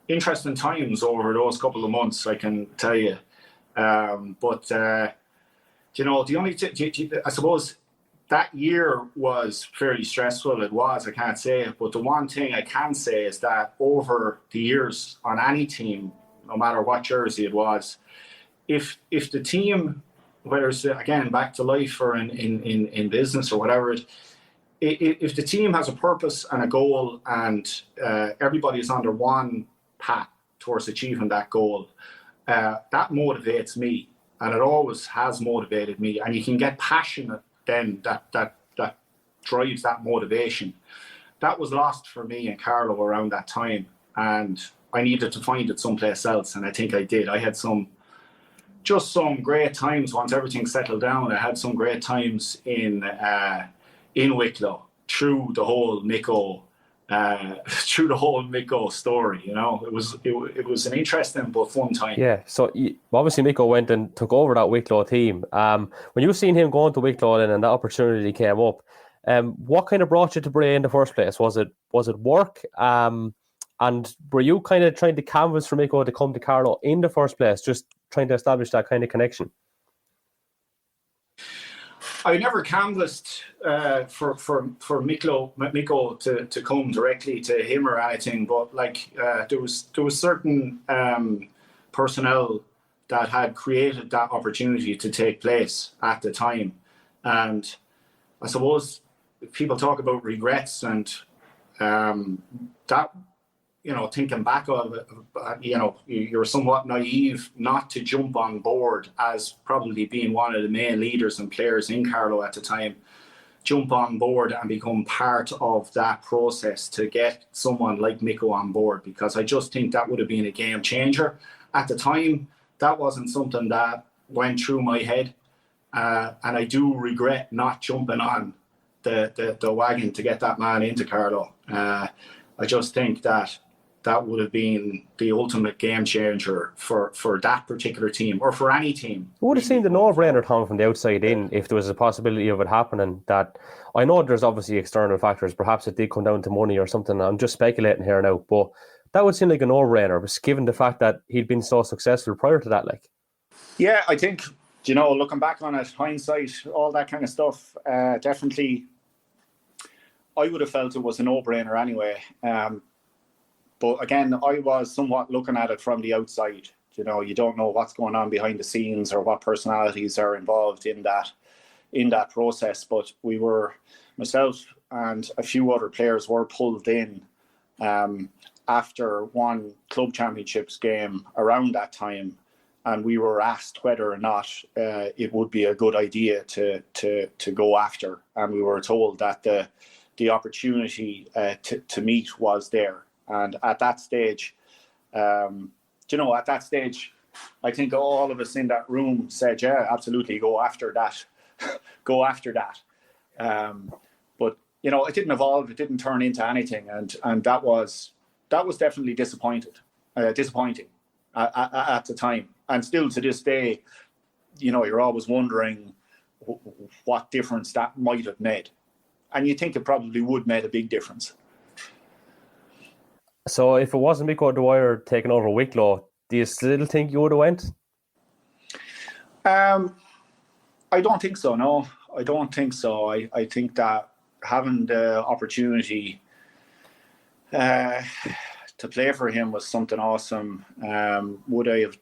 interesting times over those couple of months, I can tell you. The only I suppose that year was fairly stressful. It was, I can't say it, but the one thing I can say is that over the years on any team, no matter what jersey it was, if the team, whether it's again back to life or in business or whatever, if the team has a purpose and a goal, and everybody is under one path towards achieving that goal, that motivates me, and it always has motivated me. And you can get passionate then that drives that motivation. That was lost for me in Carlow around that time, and I needed to find it someplace else, and I think I did. I had some great times once everything settled down. I had some great times in Wicklow through the whole Mick story. It was an interesting but fun time. Yeah, so obviously Mick went and took over that Wicklow team. When you seen him going to Wicklow then and that opportunity came up, what kind of brought you to Bray in the first place? Was it work? And were you kind of trying to canvas for Mick to come to Carlow in the first place, just trying to establish that kind of connection? I never canvassed for Mick to come directly to him or anything, but there was certain personnel that had created that opportunity to take place at the time. And I suppose people talk about regrets, and that, thinking back of it, you're somewhat naive not to jump on board as probably being one of the main leaders and players in Carlow at the time. Jump on board and become part of that process to get someone like Mick on board, because I just think that would have been a game changer. At the time, that wasn't something that went through my head, and I do regret not jumping on the wagon to get that man into Carlow. I just think that would have been the ultimate game changer for that particular team, or for any team. It would have seemed a no-brainer, Tom, from the outside in, if there was a possibility of it happening. That I know there's obviously external factors. Perhaps it did come down to money or something. I'm just speculating here now, but that would seem like a no-brainer, given the fact that he'd been so successful prior to that. Yeah, I think, looking back on it, hindsight, all that kind of stuff, definitely, I would have felt it was a no-brainer anyway. But again, I was somewhat looking at it from the outside. You don't know what's going on behind the scenes or what personalities are involved in that process. But myself and a few other players were pulled in after one club championships game around that time, and we were asked whether or not it would be a good idea to go after, and we were told that the opportunity to meet was there. And at that stage, I think all of us in that room said, yeah, absolutely, go after that. Go after that. But, it didn't evolve. It didn't turn into anything. And that was definitely disappointing. at the time. And still to this day, you're always wondering what difference that might have made. And you think it probably would made a big difference. So if it wasn't Mick O'Dwyer taking over Wicklow, do you still think you would have went? I don't think so, no. I don't think so. I think that having the opportunity to play for him was something awesome. Would I have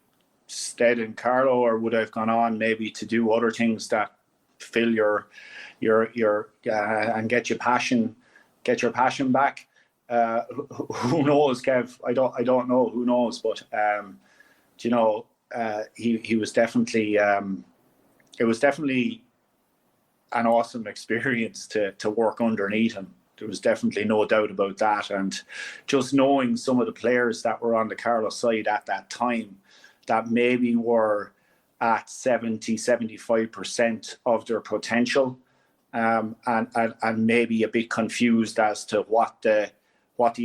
stayed in Carlow, or would I have gone on maybe to do other things that fill your and get your passion back? Who knows, Kev? I don't know. Who knows? But he was definitely. It was definitely an awesome experience to work underneath him. There was definitely no doubt about that. And just knowing some of the players that were on the Carlow side at that time that maybe were at 75% of their potential, and maybe a bit confused as to what the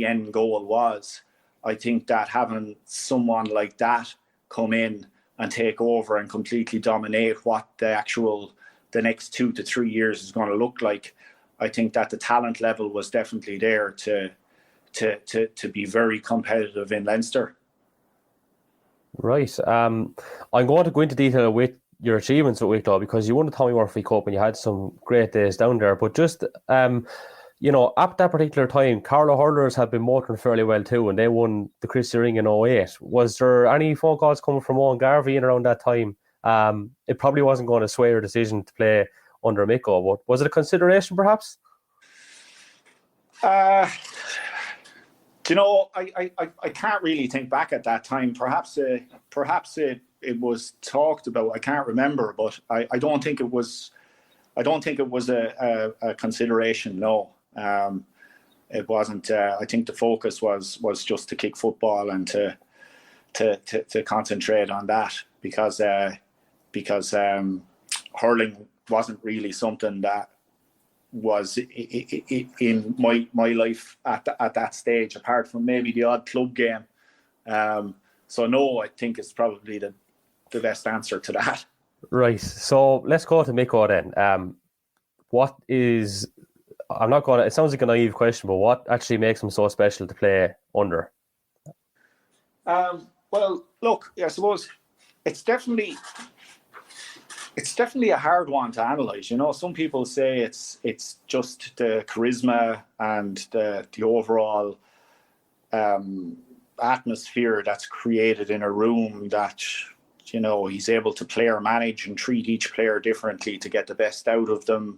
end goal was. I think that having someone like that come in and take over and completely dominate what the next 2 to 3 years is going to look like, I think that the talent level was definitely there to be very competitive in Leinster. Right. I'm going to go into detail with your achievements at Wicklow, because you won the Tommy Murphy Cup and you had some great days down there. But just, at that particular time, Carlow Hurlers have been motoring fairly well too, and they won the Christy Ring in 2008. Was there any phone calls coming from Owen Garvey in around that time? It probably wasn't going to sway your decision to play under Mick, but was it a consideration perhaps? I can't really think back at that time. Perhaps it was talked about. I can't remember, but I don't think it was. I don't think it was a consideration. No, it wasn't. I think the focus was just to kick football and to concentrate on that, because hurling wasn't really something that was in my life at that stage, apart from maybe the odd club game. So no, I think it's probably the best answer to that. Right. So let's go to Mick then. It sounds like a naive question, but what actually makes him so special to play under? Well, look, I suppose it's definitely a hard one to analyze. Some people say it's just the charisma and the overall atmosphere that's created in a room, that he's able to player manage and treat each player differently to get the best out of them.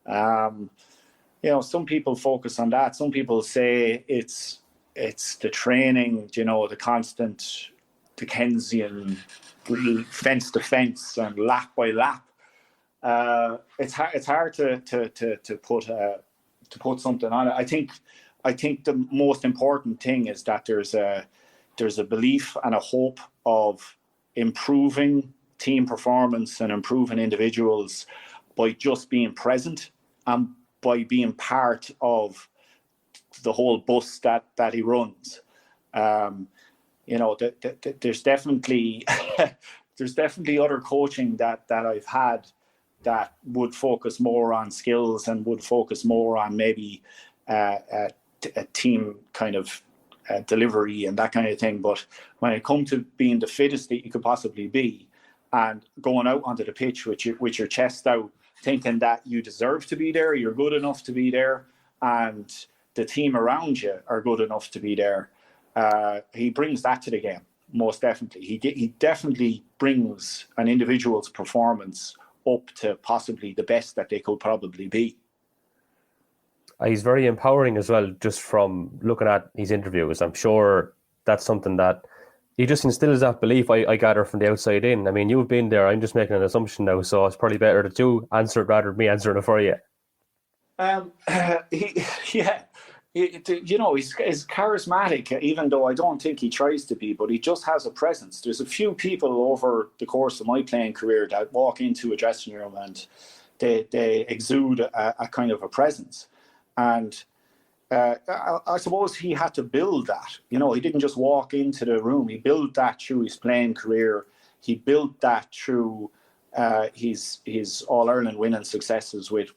Some people focus on that. Some people say it's the training, the constant Dickensian fence to fence and lap by lap. It's hard to put something on it. I think the most important thing is that there's a belief and a hope of improving team performance and improving individuals by just being present and by being part of the whole bus that he runs. There's definitely other coaching that I've had that would focus more on skills and would focus more on maybe a team kind of delivery and that kind of thing. But when it comes to being the fittest that you could possibly be and going out onto the pitch with your chest out, thinking that you deserve to be there, you're good enough to be there, and the team around you are good enough to be there. He brings that to the game, most definitely. He definitely brings an individual's performance up to possibly the best that they could probably be. He's very empowering as well, just from looking at his interviews. I'm sure that's something that he just instills that belief, I gather, from the outside in. I mean, you've been there. I'm just making an assumption now, so it's probably better that you answer it rather than me answering it for you. He's charismatic, even though I don't think he tries to be, but he just has a presence. There's a few people over the course of my playing career that walk into a dressing room and they exude a kind of a presence. And, I suppose he had to build that. You know, he didn't just walk into the room. He built that through his playing career. He built that through his All-Ireland winning successes with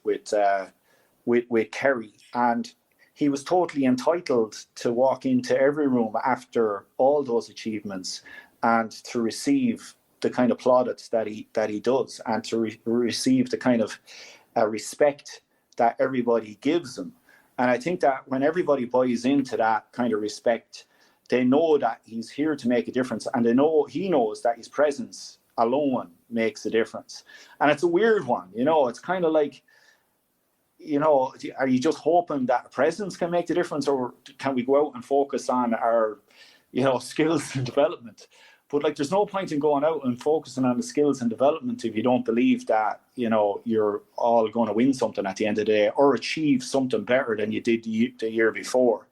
Kerry. And he was totally entitled to walk into every room after all those achievements and to receive the kind of plaudits that he does, and to receive the kind of respect that everybody gives him. And I think that when everybody buys into that kind of respect, they know that he's here to make a difference, and he knows that his presence alone makes a difference. And it's a weird one, you know. It's kind of like, you know, are you just hoping that presence can make the difference, or can we go out and focus on our, you know, skills and development? But like, there's no point in going out and focusing on the skills and development if you don't believe that, you know, you're all going to win something at the end of the day or achieve something better than you did the year before.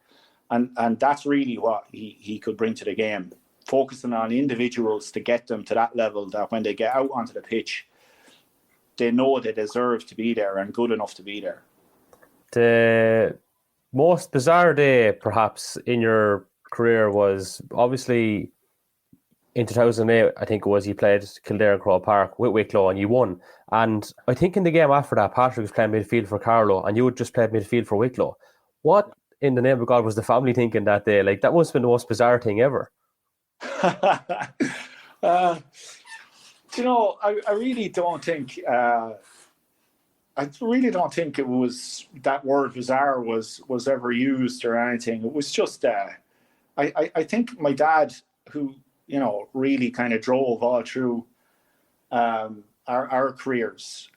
And that's really what he could bring to the game, focusing on individuals to get them to that level that when they get out onto the pitch, they know they deserve to be there and good enough to be there. The most bizarre day, perhaps, in your career was obviously in 2008, I think it was, you played Kildare and Crow Park with Wicklow and you won. And I think in the game after that, Patrick was playing midfield for Carlow and you had just played midfield for Wicklow. What in the name of God was the family thinking that day? Like, that must have been the most bizarre thing ever. You know, I really don't think it was, that word bizarre was ever used or anything. It was just I think my dad, who, you know, really kind of drove all through our careers,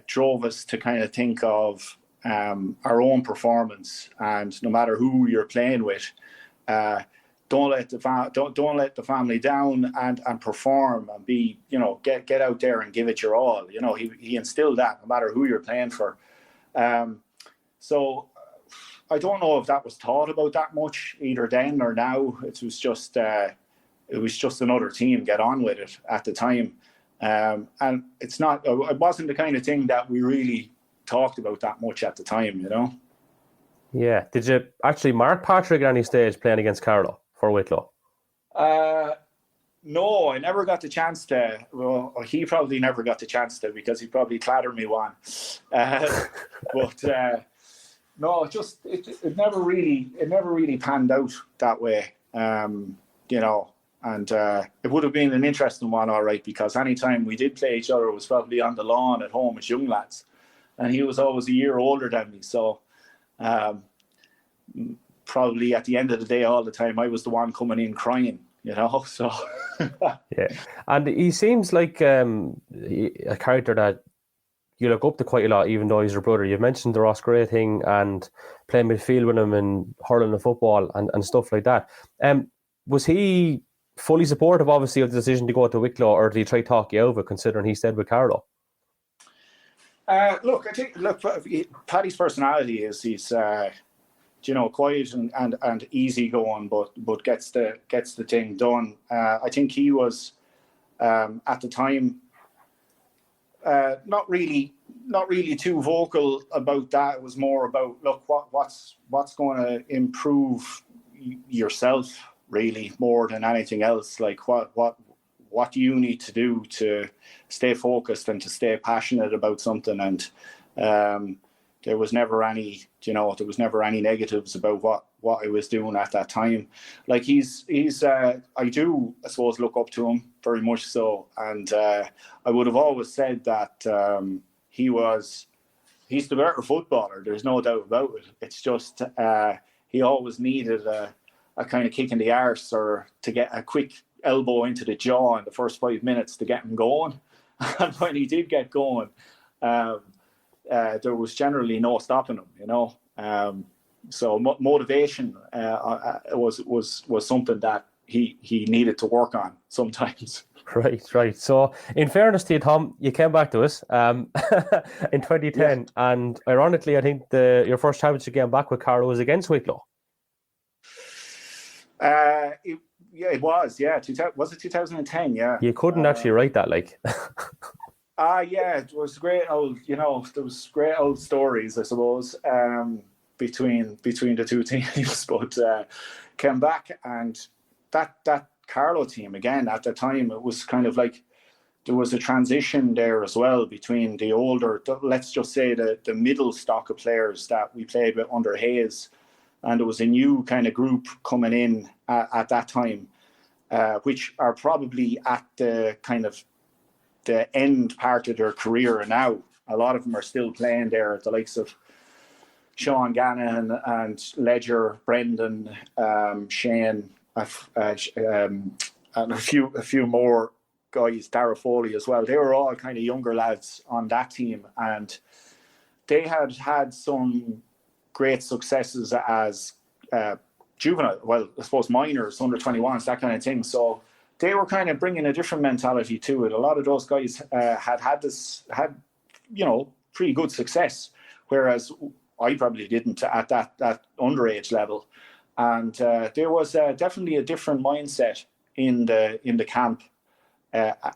drove us to kind of think of our own performance, and no matter who you're playing with, don't let the family down and perform and be, you know, get out there and give it your all. You know, he instilled that no matter who you're playing for. So I don't know if that was thought about that much either then or now. It was just another team, get on with it at the time. And it wasn't the kind of thing that we really talked about that much at the time, you know? Yeah. Did you actually mark Patrick at any stage playing against Carlow for Wicklow? No, I never got the chance to. Well, he probably never got the chance to, because he probably clattered me one. But no, it never really panned out that way. You know, and it would have been an interesting one, all right, because anytime we did play each other, it was probably on the lawn at home as young lads, and he was always a year older than me, so probably at the end of the day, all the time, I was the one coming in crying, you know. So yeah, and he seems like a character that you look up to quite a lot, even though he's your brother. You've mentioned the Ross Gray thing and playing midfield with him and hurling the football and stuff like that. Was he fully supportive, obviously, of the decision to go to Wicklow, or did he try to talk you out of it, considering he stayed with Carlow? Look, I think Paddy's personality is he's you know, quiet and easy going, but gets the thing done. I think he was at the time not really too vocal about that. It was more about, look, what's going to improve yourself, really, more than anything else. Like, what do you need to do to stay focused and to stay passionate about something? And there was never any negatives about what I was doing at that time. Like, he's I do, I suppose, look up to him very much so. And I would have always said that he's the better footballer. There's no doubt about it. It's just he always needed a kind of kick in the arse, or to get a quick elbow into the jaw in the first 5 minutes to get him going. And when he did get going, there was generally no stopping him, you know. So motivation was something that he needed to work on sometimes. Right. So, in fairness to you, Tom, you came back to us in 2010, yeah. And ironically, I think your first championship game back with Carlow was against Wicklow. It was. Yeah, was it 2010? Yeah. You couldn't actually write that, like. Yeah, it was great old. You know, there was great old stories, I suppose. between the two teams, but came back, and that Carlow team again at the time, it was kind of like there was a transition there as well between the older, let's just say the middle stock of players that we played with under Hayes, and there was a new kind of group coming in at that time, which are probably at the kind of the end part of their career now. A lot of them are still playing there, the likes of Sean Gannon and Ledger, Brendan, Shane, and a few more guys, Dara Foley as well. They were all kind of younger lads on that team, and they had some great successes as juvenile, well, I suppose minors, under 21s, that kind of thing. So they were kind of bringing a different mentality to it. A lot of those guys had pretty good success, whereas I probably didn't at that underage level. And there was definitely a different mindset in the camp at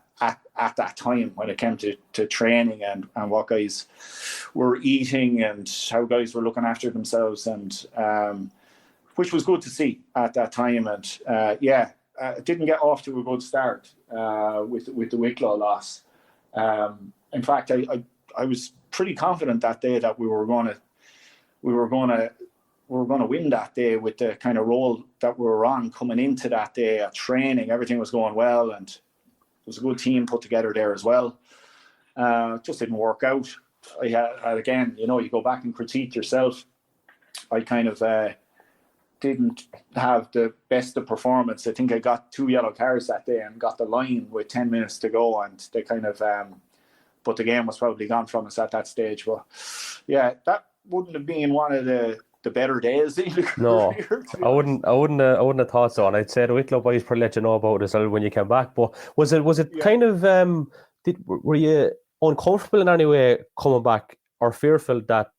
that time when it came to training and what guys were eating and how guys were looking after themselves, and which was good to see at that time. And didn't get off to a good start with the Wicklow loss. In fact, I was pretty confident that day that we were going to win that day with the kind of role that we were on coming into that day at training. Everything was going well, and it was a good team put together there as well. Just didn't work out. Again, you go back and critique yourself. I kind of didn't have the best of performance. I think I got 2 yellow cards that day and got the line with 10 minutes to go, and they kind of but the game was probably gone from us at that stage. But yeah, that wouldn't have been one of the better days in the career. No, I wouldn't have thought so. And I'd say the Wicklow boys probably let you know about it as well when you came back. But was it kind of were you uncomfortable in any way coming back, or fearful that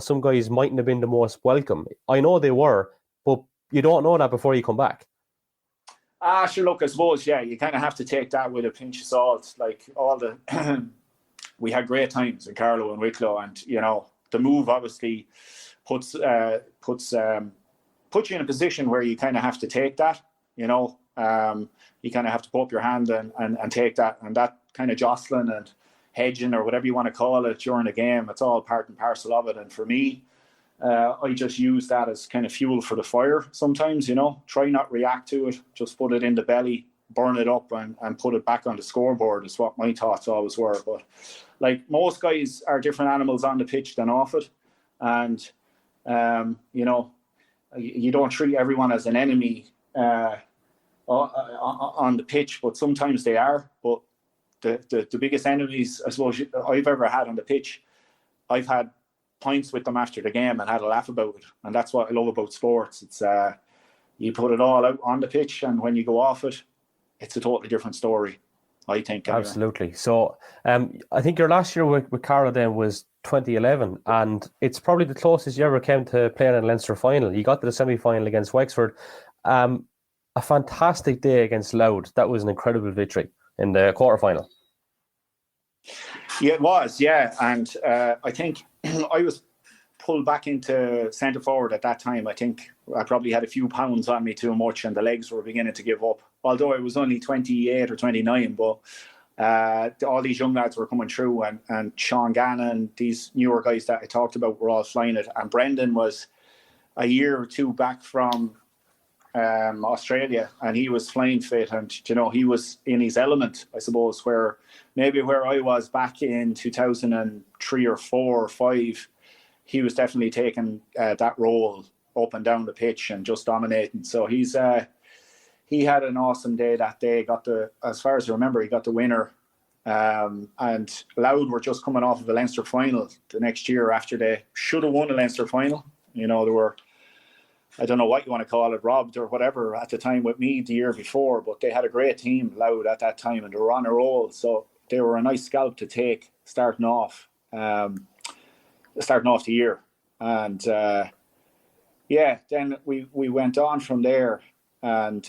some guys mightn't have been the most welcome? I know they were, but you don't know that before you come back. Sure, look, I suppose, yeah, you kind of have to take that with a pinch of salt. Like all the, we had great times in Carlow and Wicklow, and the move obviously puts you in a position where you kind of have to take that. You kind of have to put up your hand and take that, and that kind of jostling and hedging, or whatever you want to call it, during the game, it's all part and parcel of it. And for me, I just use that as kind of fuel for the fire sometimes. Try not react to it, just put it in the belly, burn it up, and put it back on the scoreboard is what my thoughts always were. But like, most guys are different animals on the pitch than off it, and you don't treat everyone as an enemy on the pitch, but sometimes they are. But the biggest enemies, I suppose, I've ever had on the pitch, I've had pints with them after the game and had a laugh about it. And that's what I love about sports. It's you put it all out on the pitch, and when you go off it, it's a totally different story, I think. Anyway. Absolutely. So I think your last year with Carlow then was 2011, and it's probably the closest you ever came to playing in a Leinster final. You got to the semi-final against Wexford. A fantastic day against Louth. That was an incredible victory in the quarter-final. Yeah, it was, yeah. And I think I was pulled back into centre forward at that time. I think I probably had a few pounds on me too much, and the legs were beginning to give up. Although I was only 28 or 29, but all these young lads were coming through, and Sean Gannon, these newer guys that I talked about, were all flying it. And Brendan was a year or two back from Australia, and he was flying fit, and he was in his element, I suppose, where I was back in 2003 or 4 or 5. He was definitely taking that role up and down the pitch and just dominating. So he had an awesome day that day. As far as I remember, he got the winner. And Louth were just coming off of a Leinster final the next year after they should have won a Leinster final. They were, I don't know what you want to call it, robbed or whatever at the time with me the year before, but they had a great team, Louth, at that time, and they were on a roll. So they were a nice scalp to take starting off the year. And then we went on from there, and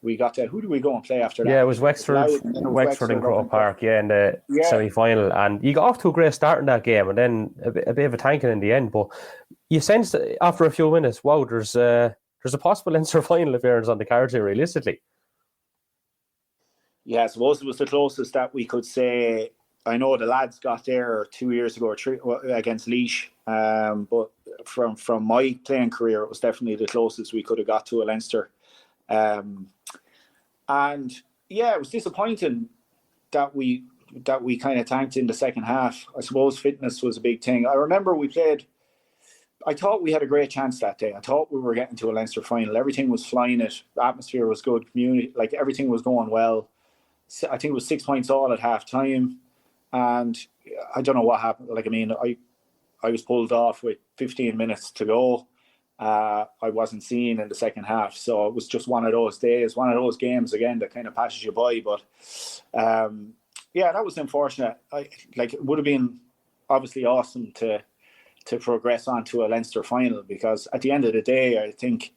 we got to, who did we go and play after that? Yeah, it was Wexford and Croke Park, in the semi-final. And you got off to a great start in that game, and then a bit of a tanking in the end. But you sensed after a few minutes, wow, there's a possible Leinster final appearance on the cards here, realistically. Yeah, I suppose it was the closest that we could say. I know the lads got there 2 years ago against Laois, but from my playing career, it was definitely the closest we could have got to a Leinster. And yeah, it was disappointing that we kind of tanked in the second half. I suppose fitness was a big thing. I remember we played. I thought we had a great chance that day. I thought we were getting to a Leinster final. Everything was flying. The atmosphere was good. Community, like everything was going well. I think it was 6 points all at half time. And I don't know what happened. Like, I mean, I was pulled off with 15 minutes to go. I wasn't seen in the second half. So it was just one of those days, one of those games, again, that kind of passes you by. But, yeah, that was unfortunate. It would have been obviously awesome to progress on to a Leinster final, because at the end of the day, I think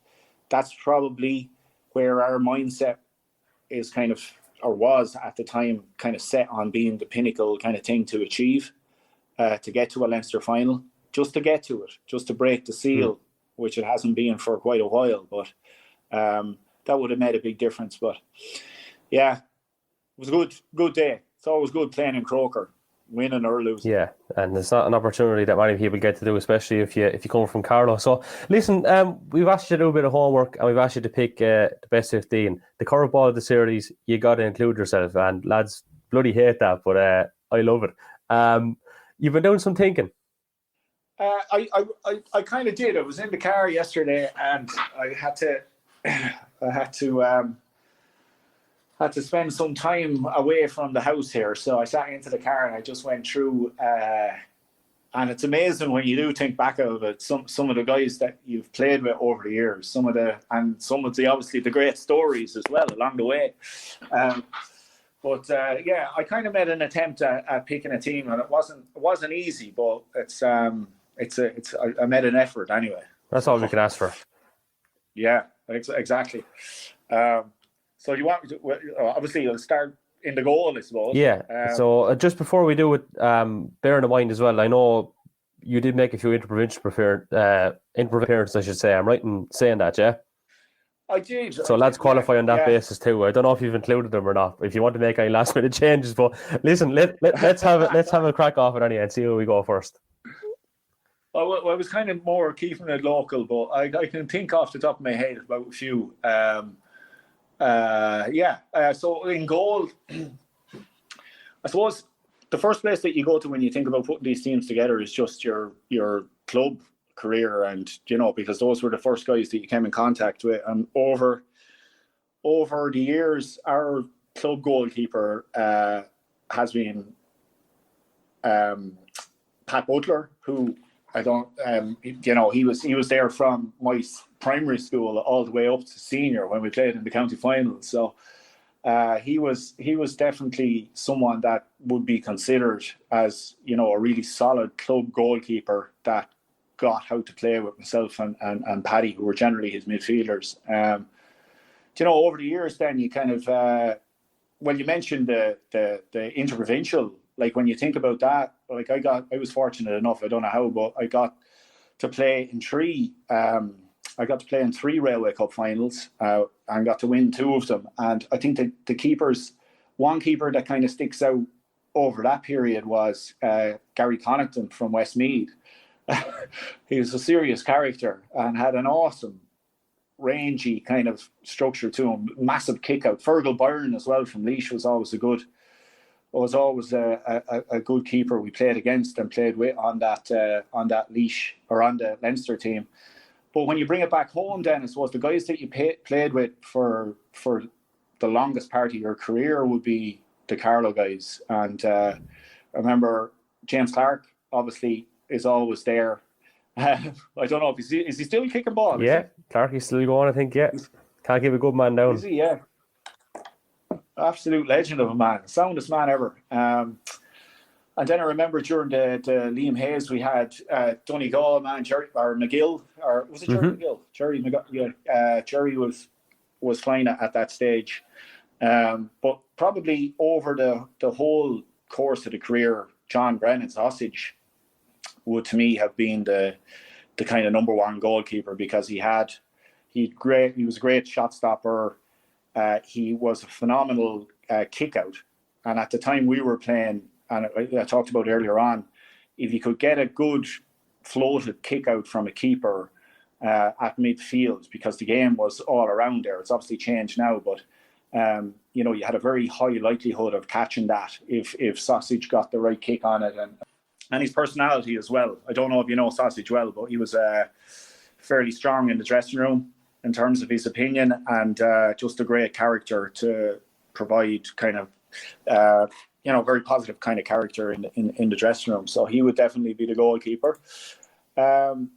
that's probably where our mindset is kind of, or was at the time, kind of set on being the pinnacle kind of thing to achieve, to get to a Leinster final, just to get to it, just to break the seal, which it hasn't been for quite a while. But that would have made a big difference. But yeah, it was a good day. It's always good playing in Croker, winning or losing. Yeah, and it's not an opportunity that many people get to do, especially if you come from Carlow. So listen, we've asked you to do a bit of homework, and we've asked you to pick the best 15. The curveball of the series, you got to include yourself, and lads bloody hate that, but I love it. You've been doing some thinking. I kind of did. I was in the car yesterday, and I had to spend some time away from the house here. So I sat into the car and I just went through, and it's amazing when you do think back of it, some of the guys that you've played with over the years, some of the obviously the great stories as well along the way. But I kind of made an attempt at picking a team, and it wasn't easy, but I made an effort anyway. That's all we can ask for. Yeah, exactly. So you want me to, obviously you'll start in the goal, I suppose. Yeah. So just before we do it, bear in mind as well, I know you did make a few interprovincial appearances, I should say. I'm right in saying that, yeah? I did. So lads qualify on that basis too. I don't know if you've included them or not, if you want to make any last minute changes. But listen, let's have a crack off it anyway and see where we go first. I was kind of more keeping it local, but I can think off the top of my head about a few. So in goal, I suppose the first place that you go to when you think about putting these teams together is just your club career, and because those were the first guys that you came in contact with. And over the years, our club goalkeeper has been Pat Butler, who he was there from my primary school all the way up to senior when we played in the county finals. So he was definitely someone that would be considered as a really solid club goalkeeper that got how to play with myself and Paddy, who were generally his midfielders. Over the years, then you kind of you mentioned the interprovincial. Like when you think about that, like I was fortunate enough, I don't know how, but I got to play in three Railway Cup finals and got to win 2 of them. And I think that one keeper that kind of sticks out over that period was Gary Connaughton from Westmeath. He was a serious character and had an awesome, rangy kind of structure to him. Massive kick out. Fergal Byrne as well from Laois was always a good keeper we played against and played with on that Laois or on the Leinster team. But when you bring it back home, then I suppose the guys that you played with for the longest part of your career would be the Carlow guys. And I remember James Clark obviously is always there. I don't know if is he still kicking ball? Yeah, Clark is still going, I think. Yeah, can't give a good man down. Is he? Yeah. Absolute legend of a man, soundest man ever. And then I remember during the Liam Hayes, we had Donegal, man, Jerry or McGill, or was it Jerry McGill? Jerry McGill. Yeah, Jerry was was fine at that stage. But probably over the whole course of the career, John Brennan Sausage would to me have been the kind of number one goalkeeper, because he was a great shot stopper. He was a phenomenal kick out. And at the time we were playing, and I talked about earlier on, if you could get a good floated kick out from a keeper at midfield, because the game was all around there. It's obviously changed now, but you had a very high likelihood of catching that if Sausage got the right kick on it, and his personality as well. I don't know if you know Sausage well, but he was fairly strong in the dressing room in terms of his opinion, and just a great character to provide kind of very positive kind of character in the dressing room. So he would definitely be the goalkeeper. Then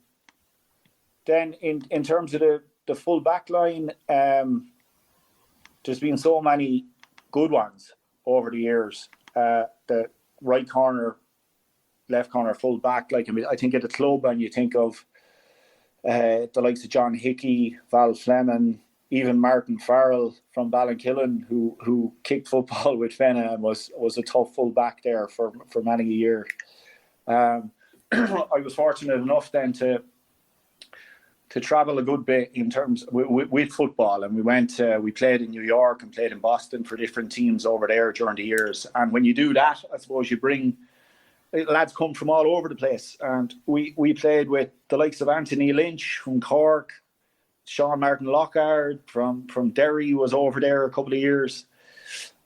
in terms of the full back line, there's been so many good ones over the years. The right corner, left corner, full back. I think at the club, and you think of the likes of John Hickey, Val Fleming, even Martin Farrell from Ballinkillen, who kicked football with Fenagh and was a tough full back there for many a year. I was fortunate enough then to travel a good bit in terms with football, and we played in New York and played in Boston for different teams over there during the years. And when you do that, I suppose you bring lads come from all over the place, and we played with the likes of Anthony Lynch from Cork, Sean Martin Lockhart from Derry was over there a couple of years,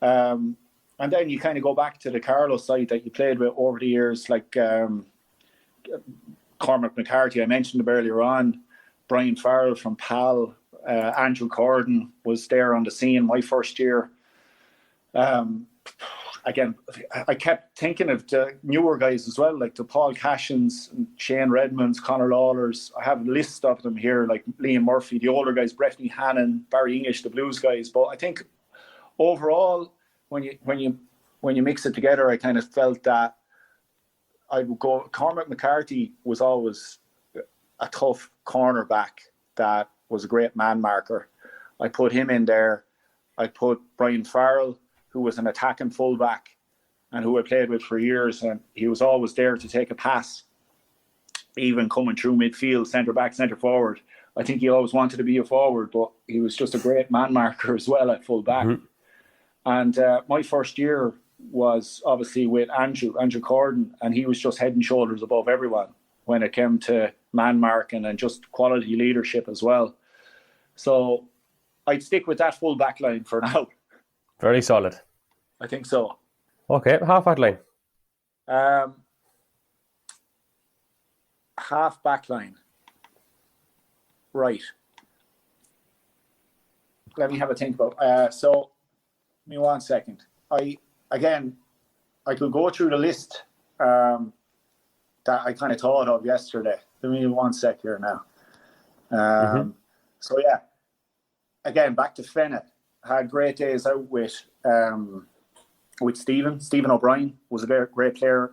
and then you kind of go back to the Carlow side that you played with over the years, like Cormac McCarthy, I mentioned him earlier on, Brian Farrell from Pal, Andrew Corden was there on the scene my first year. Again, I kept thinking of the newer guys as well, like the Paul Cashins, Shane Redmonds, Conor Lawlers. I have a list of them here, like Liam Murphy, the older guys, Breffney Hannon, Barry English, the Blues guys. But I think overall, when you mix it together, I kind of felt that I would go. Cormac McCarthy was always a tough cornerback that was a great man marker. I put him in there. I put Brian Farrell, who was an attacking fullback and who I played with for years, and he was always there to take a pass, even coming through midfield, centre back, centre forward. I think he always wanted to be a forward, but he was just a great man marker as well at full back. Mm-hmm. And my first year was obviously with Andrew Corden, and he was just head and shoulders above everyone when it came to man marking and just quality leadership as well. So I'd stick with that full back line for now. Very solid. I think so. Okay, half back line. Half back line. Right. Let me have a think about. So, give me 1 second. I could go through the list that I kind of thought of yesterday. Give me 1 sec here now. So yeah, again, back to Fenagh. Had great days out with Stephen O'Brien was a great player,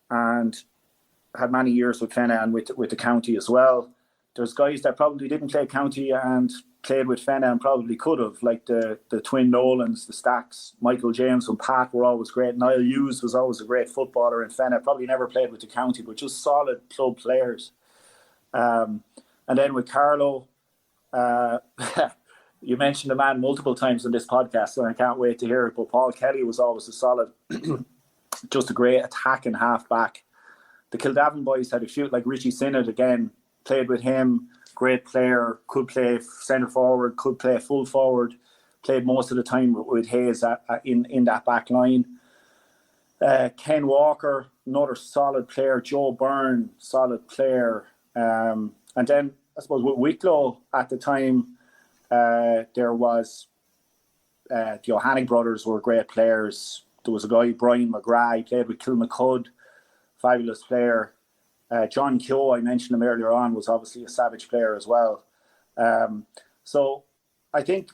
and had many years with Fenagh and with the county as well. There's guys that probably didn't play county and played with Fenagh and probably could have, like the twin Nolans, the Stacks, Michael James and Pat were always great. Niall Hughes was always a great footballer in Fenagh, probably never played with the county, but just solid club players. And then with Carlow, you mentioned the man multiple times in this podcast, and I can't wait to hear it, but Paul Kelly was always a solid, just a great attacking half-back. The Kildavin boys had a few, like Richie Sinnott again, played with him, great player, could play centre forward, could play full forward, played most of the time with Hayes in that back line. Ken Walker, another solid player. Joe Byrne, solid player. And then, I suppose, with Wicklow at the time, there was the O'Hannick brothers were great players. There was a guy, Brian McGrath, he played with Kilmacud, fabulous player. John Keogh, I mentioned him earlier on, was obviously a savage player as well. So I think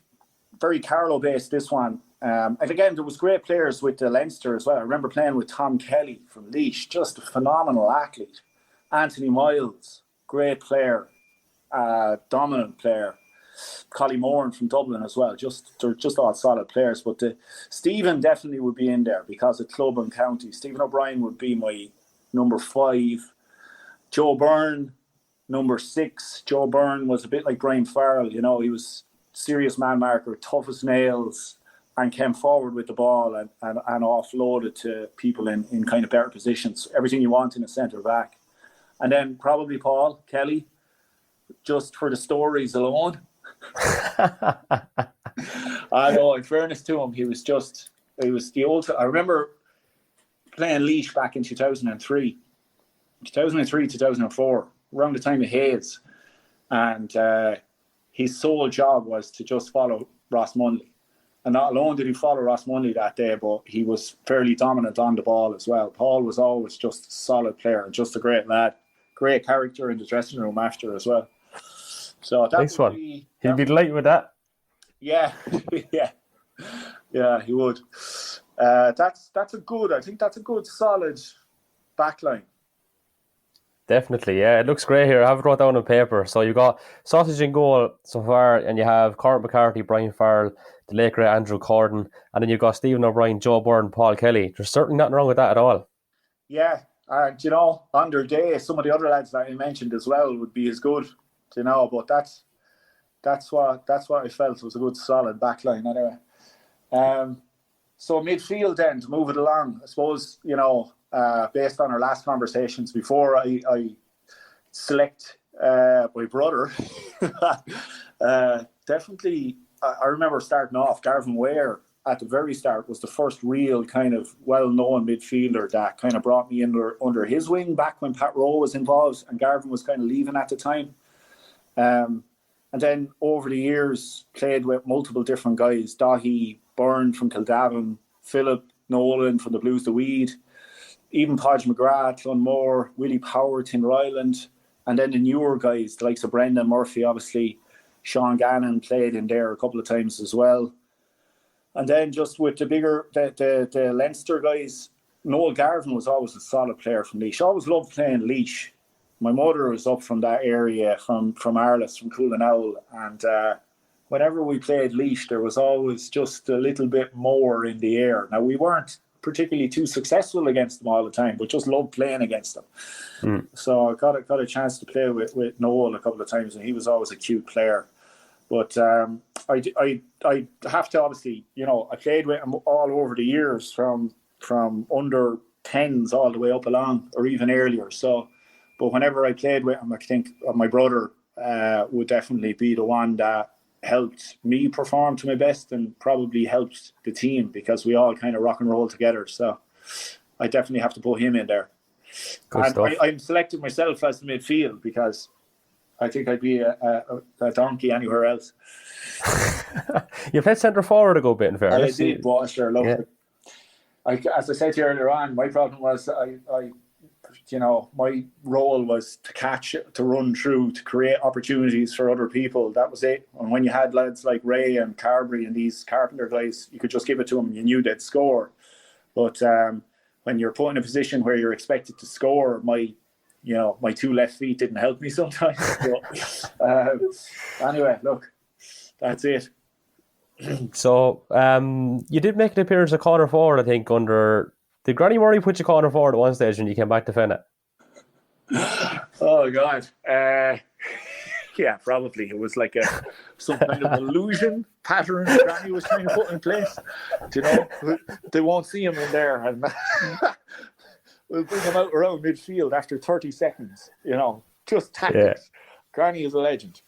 very Carlow based, this one. And again, there was great players with the Leinster as well. I remember playing with Tom Kelly from Laois, just a phenomenal athlete. Anthony Miles, great player, dominant player. Collymore from Dublin as well. They're just all solid players. But Stephen definitely would be in there because of club and county. Stephen O'Brien would be my number 5. Joe Byrne, number 6. Joe Byrne was a bit like Brian Farrell. You know, he was serious man marker, tough as nails, and came forward with the ball and offloaded to people in kind of better positions. Everything you want in a centre back. And then probably Paul Kelly, just for the stories alone. I know, in fairness to him, he was the old. I remember playing Laois back in 2003, 2004, around the time of Hayes. And his sole job was to just follow Ross Munley. And not alone did he follow Ross Munley that day, but he was fairly dominant on the ball as well. Paul was always just a solid player, just a great lad. Great character in the dressing room after as well. So that nice one. He'd be delighted with that. Yeah, yeah, he would. That's a good. I think that's a good, solid backline. Definitely, yeah. It looks great here. I have it wrote down on paper. So you've got Sausage in goal so far, and you have Cormac McCarthy, Brian Farrell, the late great Andrew Corden, and then you've got Stephen O'Brien, Joe Byrne, Paul Kelly. There's certainly nothing wrong with that at all. Yeah, and you know, on their day, some of the other lads that I mentioned as well would be as good, you know. But that's what I felt was a good, solid backline anyway. So midfield then, to move it along, I suppose, you know, based on our last conversations before I select my brother, definitely I remember starting off, Garvin Ware at the very start was the first real kind of well-known midfielder that kind of brought me under his wing back when Pat Rowe was involved and Garvin was kind of leaving at the time. And then over the years, played with multiple different guys, Dahi, Byrne from Kildavin, Philip Nolan from the Blues the Weed, even Podge McGrath, Clonmore, Willie Power, Tinryland, and then the newer guys, the likes of Brendan Murphy, obviously, Sean Gannon played in there a couple of times as well. And then just with the bigger, the Leinster guys, Noel Garvin was always a solid player from Laois. I always loved playing Laois. My mother was up from that area, from Arles, from Coolinowl, and whenever we played Laois, there was always just a little bit more in the air. Now, we weren't particularly too successful against them all the time, but just loved playing against them. So I got a chance to play with Noel a couple of times, and he was always a cute player. But I have to obviously, you know, I played with him all over the years from under 10s all the way up along, or even earlier. So, but whenever I played with him, I think my brother would definitely be the one that helped me perform to my best and probably helped the team because we all kind of rock and roll together. So I definitely have to put him in there. Good stuff. I'm selecting myself as the midfield because I think I'd be a donkey anywhere else. You played centre forward a good bit in fairness. I did, but sure, look, yeah. As I said to you earlier on, my problem was my role was to catch, to run through, to create opportunities for other people. That was it. And when you had lads like Ray and Carberry and these Carpenter guys, you could just give it to them and you knew they'd score. But when you're put in a position where you're expected to score, my 2 left feet didn't help me sometimes. But, anyway, look, that's it. So you did make an appearance at corner forward, I think, under... Did Granny Murray put you corner forward at one stage when you came back to Fenagh? Oh, God. Yeah, probably. It was like some kind of illusion pattern Granny was trying to put in place. You know, they won't see him in there. And we'll bring him out around midfield after 30 seconds. You know, just tactics. Yeah. Granny is a legend.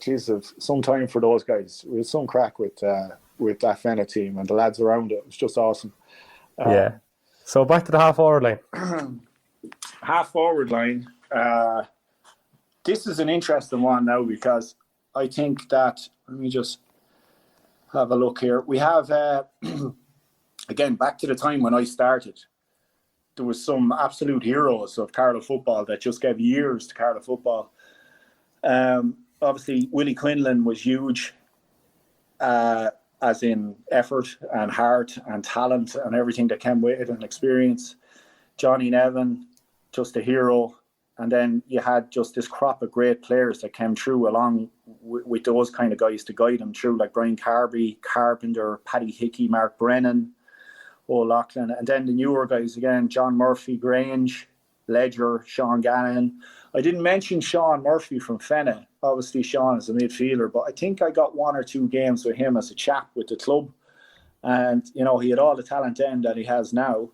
Geez, some time for those guys. We had some crack with that Fenagh team and the lads around it. It was just awesome. Yeah. So back to the half forward line. Half forward line. This is an interesting one now because I think that, let me just have a look here. We have, again, back to the time when I started, there was some absolute heroes of Carlow football that just gave years to Carlow football. Obviously, Willie Quinlan was huge. As in effort and heart and talent and everything that came with it and experience. Johnny Nevin, just a hero. And then you had just this crop of great players that came through along with those kind of guys to guide them through, like Brian Carby, Carpenter, Paddy Hickey, Mark Brennan, O'Loughlin. And then the newer guys again, John Murphy, Grange, Ledger, Sean Gannon. I didn't mention Sean Murphy from Fenagh. Obviously, Sean is a midfielder, but I think I got 1 or 2 games with him as a chap with the club. And, you know, he had all the talent then that he has now.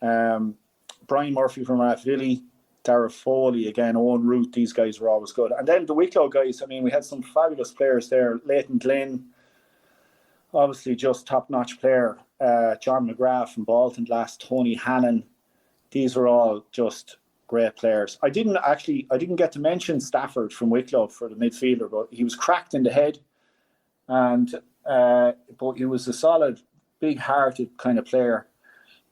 Brian Murphy from Rathvilly, Dara Foley, again, Owen Root, these guys were always good. And then the Wicklow guys, I mean, we had some fabulous players there. Leighton Glynn, obviously just top-notch player. John McGrath from Ballinkillen, Tony Hannon. These were all just great players. I didn't get to mention Stafford from Wicklow for the midfielder, but he was cracked in the head. And but he was a solid, big-hearted kind of player.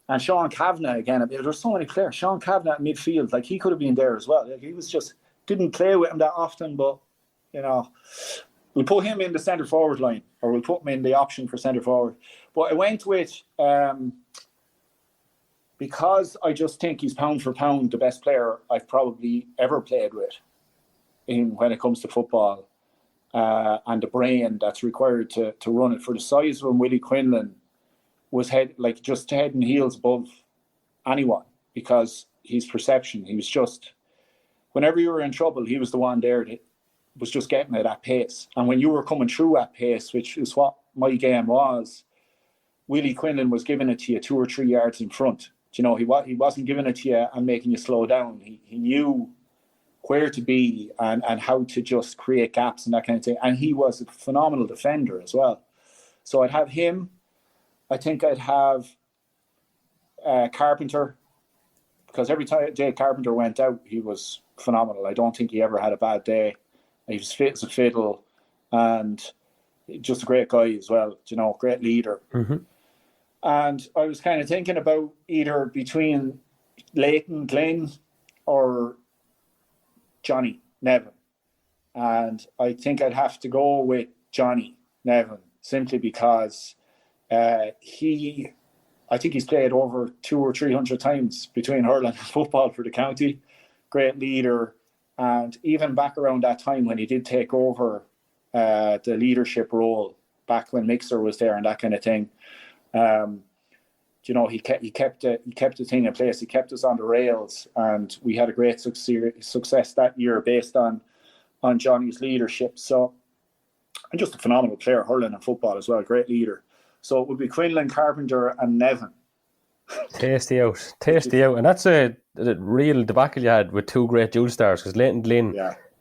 And Sean Kavanagh, again, there's so many players. Sean Kavanagh at midfield, like he could have been there as well. Like, he was just, didn't play with him that often, but, you know, we'll put him in the centre forward line, or we'll put him in the option for centre forward. But I went with, because I just think he's pound for pound the best player I've probably ever played with when it comes to football, and the brain that's required to run it. For the size of him, Willie Quinlan was head and heels above anyone, because his perception, he was just, whenever you were in trouble, he was the one there that was just getting at that pace. And when you were coming through that pace, which is what my game was, Willie Quinlan was giving it to you 2 or 3 yards in front. You know, he wasn't giving it to you and making you slow down. He knew where to be and how to just create gaps and that kind of thing. And he was a phenomenal defender as well. So I'd have him. I think I'd have Carpenter, because every day Carpenter went out, he was phenomenal. I don't think he ever had a bad day. He was fit as a fiddle and just a great guy as well, you know, great leader. Mm-hmm. And I was kind of thinking about either between Leighton Glynn or Johnny Nevin. And I think I'd have to go with Johnny Nevin, simply because I think he's played over 200 or 300 times between hurling and football for the county. Great leader. And even back around that time when he did take over the leadership role, back when Mixer was there and that kind of thing, you know, he kept the thing in place. He kept us on the rails, and we had a great success that year based on Johnny's leadership. So, and just a phenomenal player, hurling and football as well, great leader. So it would be Quinlan, Carpenter and Nevin. Tasty out. And that's a real debacle you had with 2 great dual stars, because Leighton Glynn,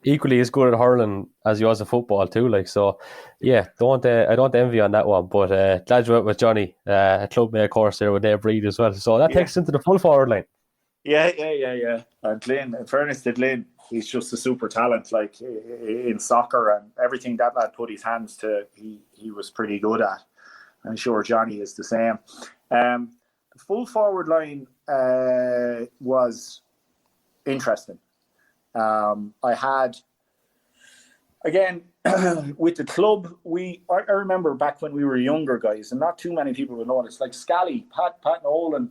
equally as good at hurling as he was at football too. Like, so, yeah, I don't envy on that one. But glad you went with Johnny, a clubmate course there with Dave Breed as well. So that takes us into the full forward line. Yeah. And Glynn, in fairness to Glynn, he's just a super talent. Like in soccer and everything that lad put his hands to, he was pretty good at. I'm sure Johnny is the same. The full forward line was interesting. I had, again, with the club, I remember back when we were younger guys, and not too many people would know this, like Scally, Pat Nolan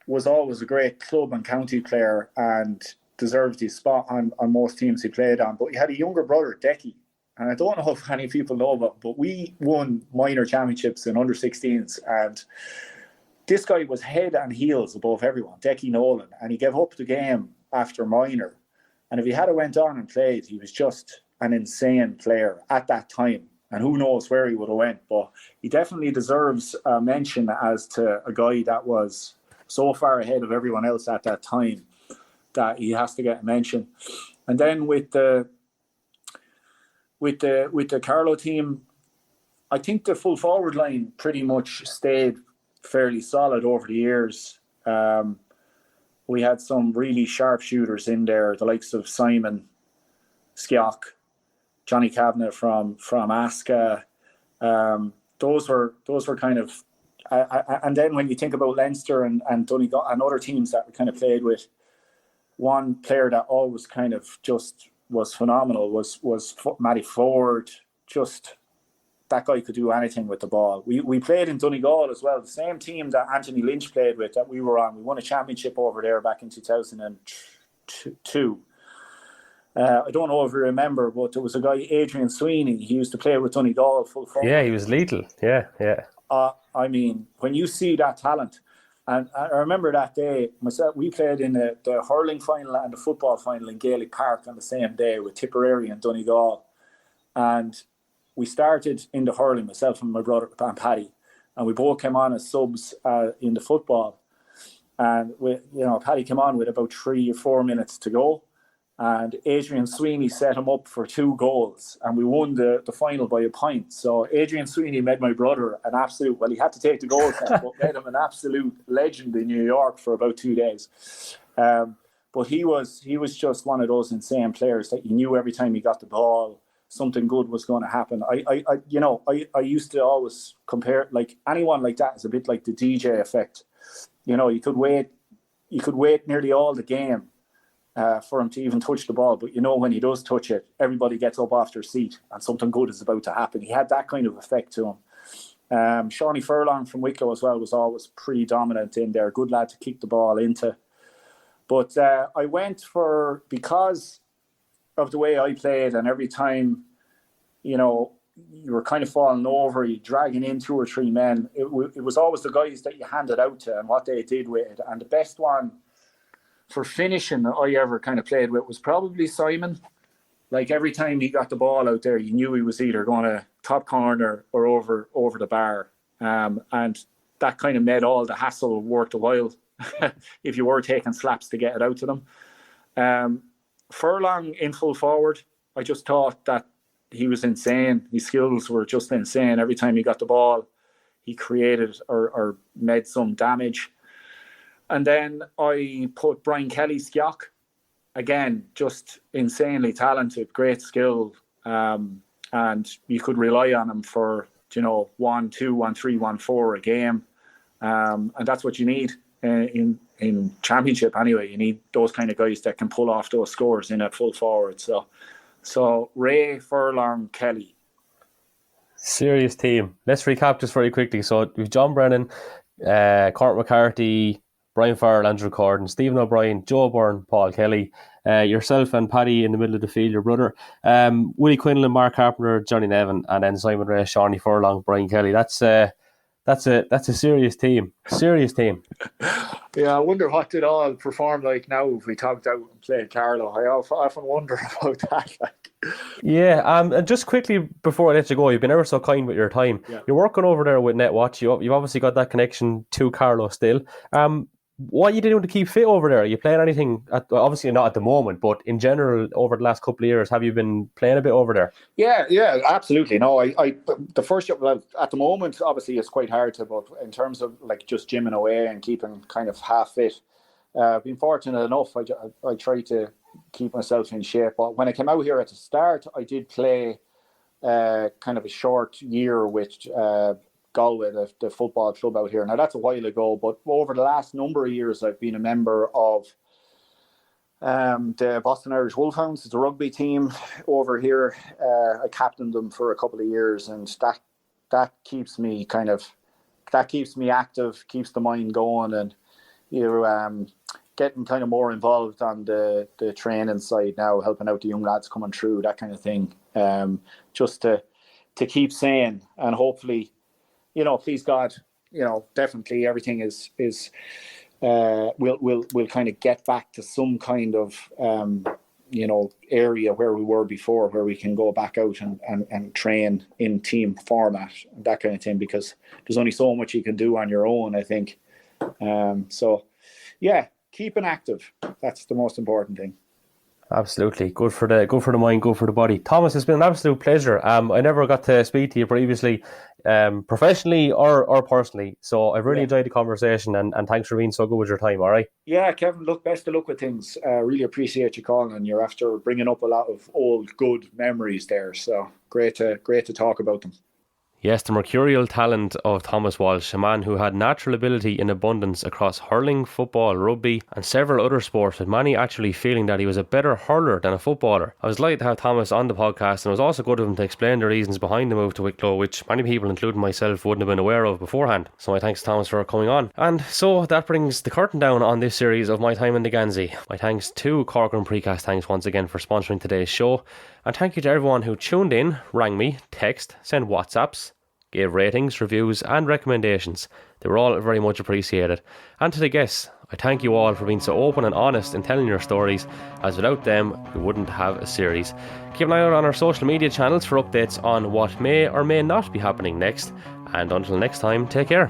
was always a great club and county player and deserved his spot on most teams he played on. But he had a younger brother, Decky, and I don't know if any people know about, but we won minor championships in under 16s, and this guy was head and heels above everyone, Decky Nolan, and he gave up the game after minor. And if he had went on and played, he was just an insane player at that time. And who knows where he would have went, but he definitely deserves a mention as to a guy that was so far ahead of everyone else at that time that he has to get a mention. And then with the Carlow team, I think the full forward line pretty much stayed fairly solid over the years. We had some really sharp shooters in there, the likes of Simon Skiock, Johnny Kavanagh from Aska. Those were kind of, and then when you think about Leinster and Donegal and other teams that we kind of played with, one player that always kind of just was phenomenal was Matty Ford. Just that guy could do anything with the ball. We played in Donegal as well, the same team that Anthony Lynch played with that we were on. We won a championship over there back in 2002. I don't know if you remember, but there was a guy, Adrian Sweeney. He used to play with Donegal full forward. Yeah, he was lethal. Yeah. I mean, when you see that talent, and I remember that day, myself, we played in the hurling final and the football final in Gaelic Park on the same day with Tipperary and Donegal. And we started in the hurling, myself and my brother and Paddy, and we both came on as subs in the football. And Paddy came on with about 3 or 4 minutes to go, and Adrian Sweeney set him up for 2 goals, and we won the final by a point. So Adrian Sweeney made my brother an absolute, well, he had to take the goal, but made him an absolute legend in New York for about 2 days. But he was just one of those insane players that you knew every time he got the ball, something good was going to happen. I used to always compare, like, anyone like that is a bit like the DJ effect. You could wait nearly all the game for him to even touch the ball, but when he does touch it, everybody gets up off their seat and something good is about to happen. He had that kind of effect to him. Shawnee Furlong from Wicklow as well was always pretty dominant in there. Good lad to kick the ball into. But I went because of the way I played, and every time, you were kind of falling over, you dragging in 2 or 3 men. It was always the guys that you handed out to and what they did with it. And the best one for finishing that I ever kind of played with was probably Simon. Like, every time he got the ball out there, you knew he was either going to top corner or over the bar. And that kind of made all the hassle worth the while if you were taking slaps to get it out to them. Furlong in full forward, I just thought that he was insane. His skills were just insane. Every time he got the ball, he created or made some damage. And then I put Brian Kelly Skiock. Again, just insanely talented, great skill. And you could rely on him for, 1, 2, 1, 3, 1, 4 a game. And that's what you need in championship anyway. You need those kind of guys that can pull off those scores in at full forward. So Ray, Furlong, Kelly. Serious team. Let's recap this very quickly. So we've John Brennan, Cormac McCarthy, Brian Farrell, Andrew Corden, Stephen O'Brien, Joe Byrne, Paul Kelly, yourself and Paddy in the middle of the field, your brother, Willie Quinlan, Mark Carpenter, Johnny Nevin, and then Simon Ray, Shawnee Furlong, Brian Kelly. That's a serious team. Serious team. Yeah, I wonder what they'd all perform like now if we talked out and played Carlow. I often wonder about that. Yeah, and just quickly before I let you go, you've been ever so kind with your time. Yeah. You're working over there with NetWatch. You've obviously got that connection to Carlow still. What are you doing to keep fit over there? Are you playing anything? Obviously not at the moment, but in general, over the last couple of years, have you been playing a bit over there? Yeah, absolutely. No, I the first year, well, at the moment, obviously it's quite hard to, but in terms of like just gymming away and keeping kind of half fit, I've been fortunate enough. I try to keep myself in shape. But when I came out here at the start, I did play kind of a short year with Galway, the football club out here. Now that's a while ago, but over the last number of years, I've been a member of the Boston Irish Wolfhounds. It's a rugby team over here. I captained them for a couple of years, and that keeps me active, keeps the mind going, and you're getting kind of more involved on the training side now, helping out the young lads coming through, that kind of thing. Just to keep sane, and hopefully, please God, definitely everything is we'll kind of get back to some kind of area where we were before, where we can go back out and train in team format, that kind of thing, because there's only so much you can do on your own, I think. So yeah, keeping active, that's the most important thing. Absolutely. Good for the mind, good for the body. Thomas, it's been an absolute pleasure. I never got to speak to you previously, professionally or personally. So I've really enjoyed the conversation, and thanks for being so good with your time, all right? Yeah, Kevin, look, best of luck with things. Really appreciate you calling, and you're after bringing up a lot of old good memories there. So great to talk about them. Yes, the mercurial talent of Thomas Walsh, a man who had natural ability in abundance across hurling, football, rugby and several other sports, with many actually feeling that he was a better hurler than a footballer. I was delighted to have Thomas on the podcast, and it was also good of him to explain the reasons behind the move to Wicklow, which many people, including myself, wouldn't have been aware of beforehand. So my thanks to Thomas for coming on. And so that brings the curtain down on this series of My Time in the Geansaí. My thanks to Cork and Precast, thanks once again for sponsoring today's show. And thank you to everyone who tuned in, rang me, text, sent WhatsApps, gave ratings, reviews and recommendations. They were all very much appreciated. And to the guests, I thank you all for being so open and honest in telling your stories, as without them we wouldn't have a series. Keep an eye out on our social media channels for updates on what may or may not be happening next. And until next time, take care.